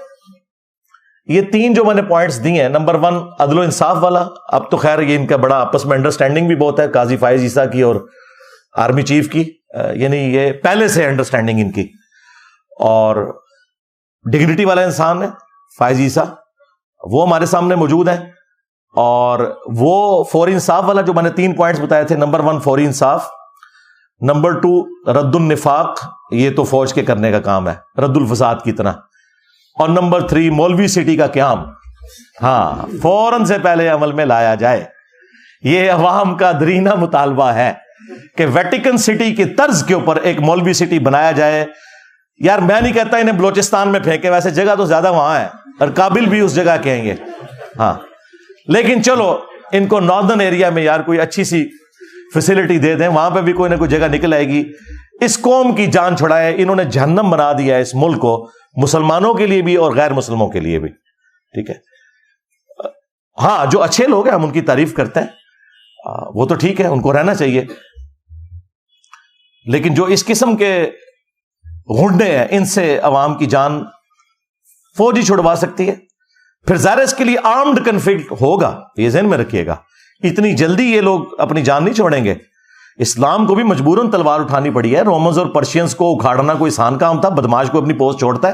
یہ 3 جو میں نے پوائنٹس دی ہیں, نمبر 1 عدل و انصاف والا. اب تو خیر یہ ان کا بڑا آپس میں انڈرسٹینڈنگ بھی بہت ہے, قاضی فائز عیسیٰ کی اور آرمی چیف کی, یعنی یہ پہلے سے انڈرسٹینڈنگ ان کی. اور ڈگنیٹی والا انسان ہے فائز عیسیٰ, وہ ہمارے سامنے موجود ہیں. اور وہ فوری انصاف والا جو میں نے 3 پوائنٹس بتائے تھے, نمبر 1 فوری انصاف, نمبر 2 رد النفاق, یہ تو فوج کے کرنے کا کام ہے رد الفساد کی طرح, اور نمبر 3 مولوی سٹی کا قیام. ہاں, فوراً سے پہلے عمل میں لایا جائے. یہ عوام کا درینہ مطالبہ ہے کہ ویٹیکن سٹی کی طرز کے اوپر ایک مولوی سٹی بنایا جائے. یار میں نہیں کہتا انہیں بلوچستان میں پھینکے, ویسے جگہ تو زیادہ وہاں ہے اور قابل بھی اس جگہ کہیں گے, ہاں, لیکن چلو ان کو ناردرن ایریا میں یار کوئی اچھی سی فیسلٹی دے دیں, وہاں پہ بھی کوئی نہ کوئی جگہ نکل آئے گی. اس قوم کی جان چھڑائے, انہوں نے جہنم بنا دیا ہے اس ملک کو, مسلمانوں کے لیے بھی اور غیر مسلموں کے لیے بھی. ٹھیک ہے, ہاں جو اچھے لوگ ہیں ہم ان کی تعریف کرتے ہیں, وہ تو ٹھیک ہے, ان کو رہنا چاہیے. لیکن جو اس قسم کے غنڈے ہیں, ان سے عوام کی جان فوج ہی چھڑوا سکتی ہے. پھر ظاہر اس کے لیے آرمڈ کنفلکٹ ہوگا, یہ ذہن میں رکھیے گا. اتنی جلدی یہ لوگ اپنی جان نہیں چھوڑیں گے. اسلام کو بھی مجبوراً تلوار اٹھانی پڑی ہے. رومنز اور پرشینز کو اکھاڑنا کوئی آسان کام تھا, بدماش کو اپنی پوسٹ چھوڑتا ہے.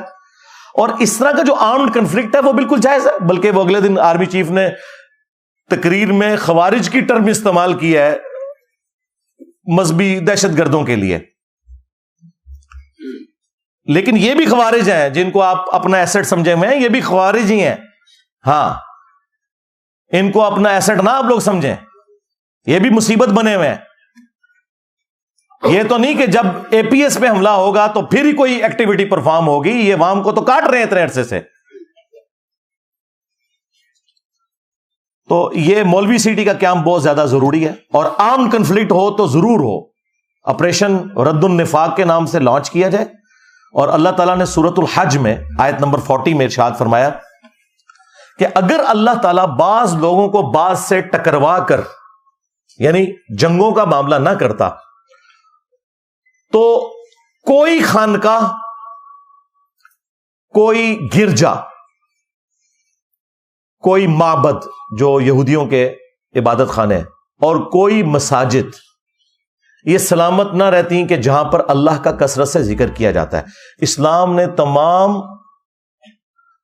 اور اس طرح کا جو آرمڈ کنفلکٹ ہے وہ بالکل جائز ہے. بلکہ وہ اگلے دن آرمی چیف نے تقریر میں خوارج کی ٹرم استعمال کی ہے مذہبی دہشت گردوں کے لیے. لیکن یہ بھی خوارج ہیں جن کو آپ اپنا ایسٹ سمجھے ہوئے ہیں, یہ بھی خوارج ہی ہیں. ہاں, ان کو اپنا ایسٹ نہ آپ لوگ سمجھیں, یہ بھی مصیبت بنے ہوئے ہیں. یہ تو نہیں کہ جب اے پی ایس پہ حملہ ہوگا تو پھر ہی کوئی ایکٹیویٹی پرفارم ہوگی. یہ عوام کو تو کاٹ رہے ہیں اتنے عرصے سے. تو یہ مولوی سٹی کا قیام بہت زیادہ ضروری ہے, اور عام کنفلکٹ ہو تو ضرور ہو. آپریشن رد النفاق کے نام سے لانچ کیا جائے. اور اللہ تعالیٰ نے سورۃ الحج میں آیت نمبر 40 میں ارشاد فرمایا کہ اگر اللہ تعالیٰ بعض لوگوں کو بعض سے ٹکروا کر, یعنی جنگوں کا معاملہ نہ کرتا, تو کوئی خانقاہ, کوئی گرجا, کوئی معبد جو یہودیوں کے عبادت خانے, اور کوئی مساجد یہ سلامت نہ رہتی کہ جہاں پر اللہ کا کثرت سے ذکر کیا جاتا ہے. اسلام نے تمام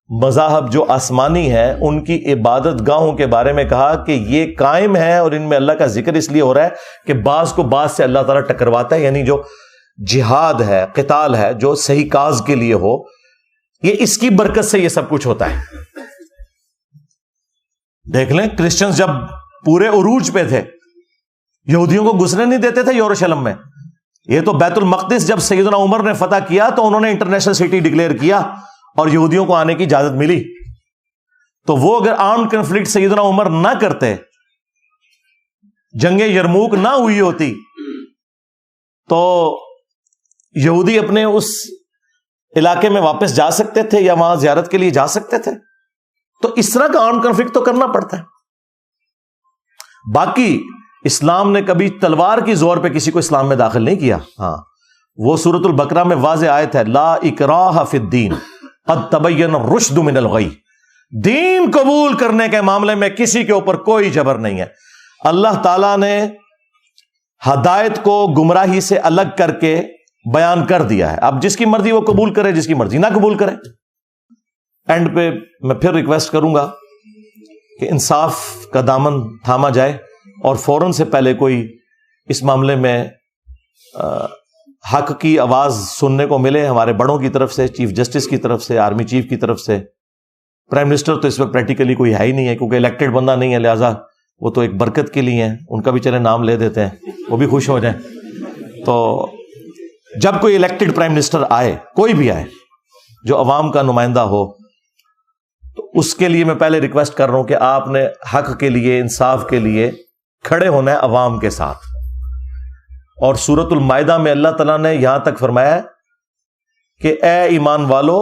مذاہب جو آسمانی ہیں ان کی عبادت گاہوں کے بارے میں کہا کہ یہ قائم ہے, اور ان میں اللہ کا ذکر اس لیے ہو رہا ہے کہ بعض کو بعض سے اللہ تعالیٰ ٹکرواتا ہے. یعنی جو جہاد ہے, قتال ہے, جو صحیح کاز کے لیے ہو, یہ اس کی برکت سے یہ سب کچھ ہوتا ہے. دیکھ لیں کرسچنز جب پورے عروج پہ تھے, یہودیوں کو گھسنے نہیں دیتے تھے یروشلم میں. یہ تو بیت المقدس جب سیدنا عمر نے فتح کیا تو انہوں نے انٹرنیشنل سٹی ڈکلیئر کیا اور یہودیوں کو آنے کی اجازت ملی. تو وہ اگر آرمڈ کنفلکٹ سیدنا عمر نہ کرتے, جنگ یرموک نہ ہوئی ہوتی, تو یہودی اپنے اس علاقے میں واپس جا سکتے تھے یا وہاں زیارت کے لیے جا سکتے تھے. تو اس طرح کا آرمڈ کنفلکٹ تو کرنا پڑتا ہے. باقی اسلام نے کبھی تلوار کی زور پہ کسی کو اسلام میں داخل نہیں کیا. ہاں, وہ سورۃ البقرہ میں واضح آیت ہے, لا اکراہ فی الدین قد تبین الرشد من الغی. دین قبول کرنے کے معاملے میں کسی کے اوپر کوئی جبر نہیں ہے. اللہ تعالیٰ نے ہدایت کو گمراہی سے الگ کر کے بیان کر دیا ہے. اب جس کی مرضی وہ قبول کرے, جس کی مرضی نہ قبول کرے. اینڈ پہ میں پھر ریکویسٹ کروں گا کہ انصاف کا دامن تھاما جائے, اور فوراً سے پہلے کوئی اس معاملے میں حق کی آواز سننے کو ملے ہمارے بڑوں کی طرف سے, چیف جسٹس کی طرف سے, آرمی چیف کی طرف سے. پرائم منسٹر تو اس وقت پریکٹیکلی کوئی ہے ہی نہیں ہے کیونکہ الیکٹڈ بندہ نہیں ہے, لہٰذا وہ تو ایک برکت کے لیے ہیں, ان کا بھی چلے نام لے دیتے ہیں, وہ بھی خوش ہو جائیں. تو جب کوئی الیکٹڈ پرائم منسٹر آئے، کوئی بھی آئے جو عوام کا نمائندہ ہو، تو اس کے لیے میں پہلے ریکویسٹ کر رہا ہوں کہ آپ نے حق کے لیے، انصاف کے لیے کھڑے ہونا ہے عوام کے ساتھ. اور سورۃ المائدہ میں اللہ تعالیٰ نے یہاں تک فرمایا کہ اے ایمان والو،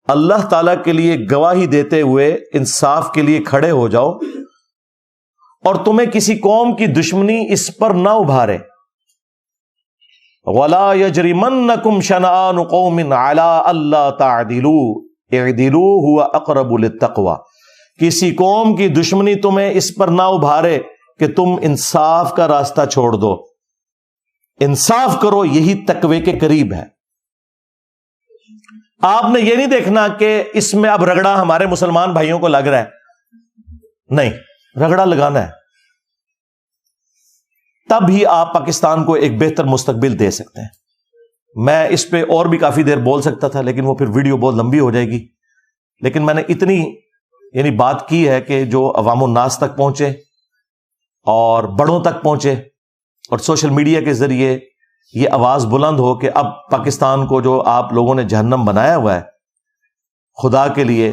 اللہ تعالیٰ کے لیے گواہی دیتے ہوئے انصاف کے لیے کھڑے ہو جاؤ، اور تمہیں کسی قوم کی دشمنی اس پر نہ ابھارے. وَلَا يَجْرِمَنَّكُمْ شَنَآنُ قَوْمٍ عَلَىٰ أَلَّا تَعْدِلُوا اعْدِلُوا هُوَ أَقْرَبُ لِلتَّقْوَىٰ. کسی قوم کی دشمنی تمہیں اس پر نہ ابھارے کہ تم انصاف کا راستہ چھوڑ دو. انصاف کرو، یہی تقوی کے قریب ہے. آپ نے یہ نہیں دیکھنا کہ اس میں اب رگڑا ہمارے مسلمان بھائیوں کو لگ رہا ہے، نہیں، رگڑا لگانا ہے، تب ہی آپ پاکستان کو ایک بہتر مستقبل دے سکتے ہیں. میں اس پہ اور بھی کافی دیر بول سکتا تھا، لیکن وہ پھر ویڈیو بہت لمبی ہو جائے گی. لیکن میں نے اتنی بات کی ہے کہ جو عوام الناس تک پہنچے اور بڑوں تک پہنچے، اور سوشل میڈیا کے ذریعے یہ آواز بلند ہو کہ اب پاکستان کو جو آپ لوگوں نے جہنم بنایا ہوا ہے، خدا کے لیے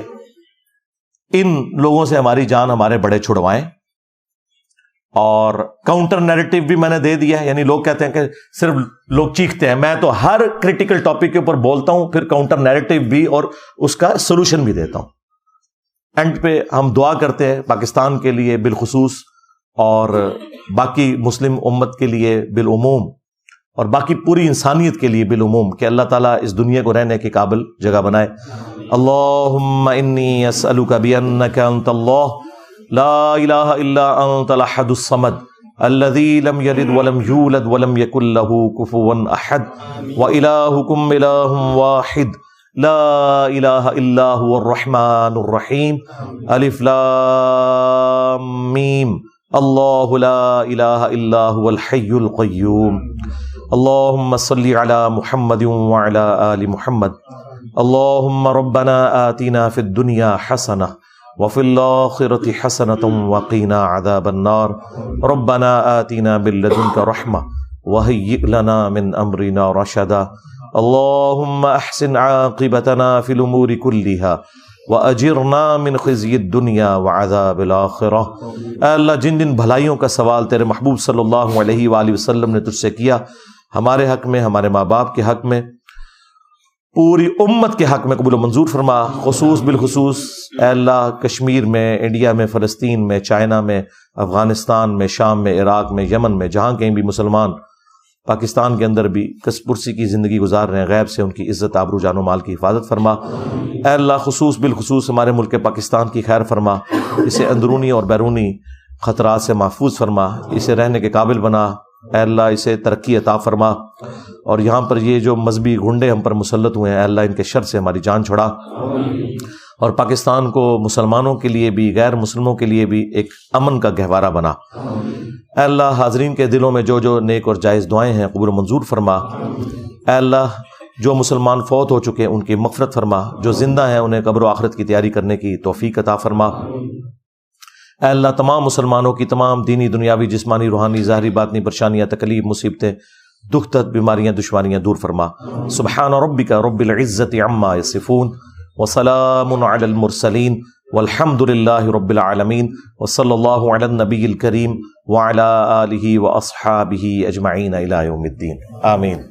ان لوگوں سے ہماری جان ہمارے بڑے چھڑوائیں. اور کاؤنٹر نیریٹو بھی میں نے دے دیا ہے. یعنی لوگ کہتے ہیں کہ صرف لوگ چیختے ہیں، میں تو ہر کریٹیکل ٹاپک کے اوپر بولتا ہوں، پھر کاؤنٹر نیریٹو بھی اور اس کا سولوشن بھی دیتا ہوں. اینڈ پہ ہم دعا کرتے ہیں پاکستان کے لیے بالخصوص، اور باقی مسلم امت کے لیے بالعموم، اور باقی پوری انسانیت کے لیے بالعموم، کہ اللہ تعالیٰ اس دنیا کو رہنے کے قابل جگہ بنائے. اللہم انی اسألک بانک انت اللہ لا الہ الا انت الاحد الصمد الذی لم یلد ولم یولد ولم یکن له کفوا احد والہکم الہ واحد لا الہ الا هو الرحمن الرحیم الف لام میم اللہ لا الہ الا هو الحی القیوم. اللہم صلی علی محمد وعلی آل محمد. اللہم ربنا آتنا فی الدنیا حسنہ وفی الآخرۃ حسنۃ وقنا عذاب النار. ربنا آتنا من لدنک رحمہ وہیئ لنا من امرنا رشدا. اللہم احسن عاقبتنا فی الامور کلہا وَأَجِرْنَا مِنْ خِزْيِ الدُّنْيَا وَعَذَابِ الْآخِرَةِ. اے اللہ، جن جن بھلائیوں کا سوال تیرے محبوب صلی اللہ علیہ وآلہ وسلم نے تجھ سے کیا، ہمارے حق میں، ہمارے ماں باپ کے حق میں، پوری امت کے حق میں قبول و منظور فرما. خصوص بالخصوص اے اللہ کشمیر میں، انڈیا میں، فلسطین میں، چائنا میں، افغانستان میں، شام میں، عراق میں، یمن میں، جہاں کہیں بھی مسلمان پاکستان کے اندر بھی کس پرسی کی زندگی گزار رہے ہیں، غیب سے ان کی عزت، آبرو، جان و مال کی حفاظت فرما. اے اللہ خصوص بالخصوص ہمارے ملک پاکستان کی خیر فرما، اسے اندرونی اور بیرونی خطرات سے محفوظ فرما، اسے رہنے کے قابل بنا. اے اللہ اسے ترقی عطا فرما، اور یہاں پر یہ جو مذہبی گنڈے ہم پر مسلط ہوئے ہیں، اے اللہ ان کے شر سے ہماری جان چھڑا، اور پاکستان کو مسلمانوں کے لیے بھی، غیر مسلموں کے لیے بھی ایک امن کا گہوارہ بنا. اے اللہ حاضرین کے دلوں میں جو جو نیک اور جائز دعائیں ہیں قبول و منظور فرما. اے اللہ جو مسلمان فوت ہو چکے ہیں ان کی مغفرت فرما، جو زندہ ہیں انہیں قبر و آخرت کی تیاری کرنے کی توفیق عطا فرما. اے اللہ تمام مسلمانوں کی تمام دینی، دنیاوی، جسمانی، روحانی، ظاہری، باطنی پریشانیاں، تکلیف، مصیبتیں، دکھ درد، بیماریاں، دشواریاں دور فرما. سبحان ربک رب العزت عما یصفون وسلام علی المرسلین والحمد للہ رب العالمین وصلی اللہ علی النبی الکریم وعلی آلہ واصحابہ اجمعین الی یوم الدین. آمین.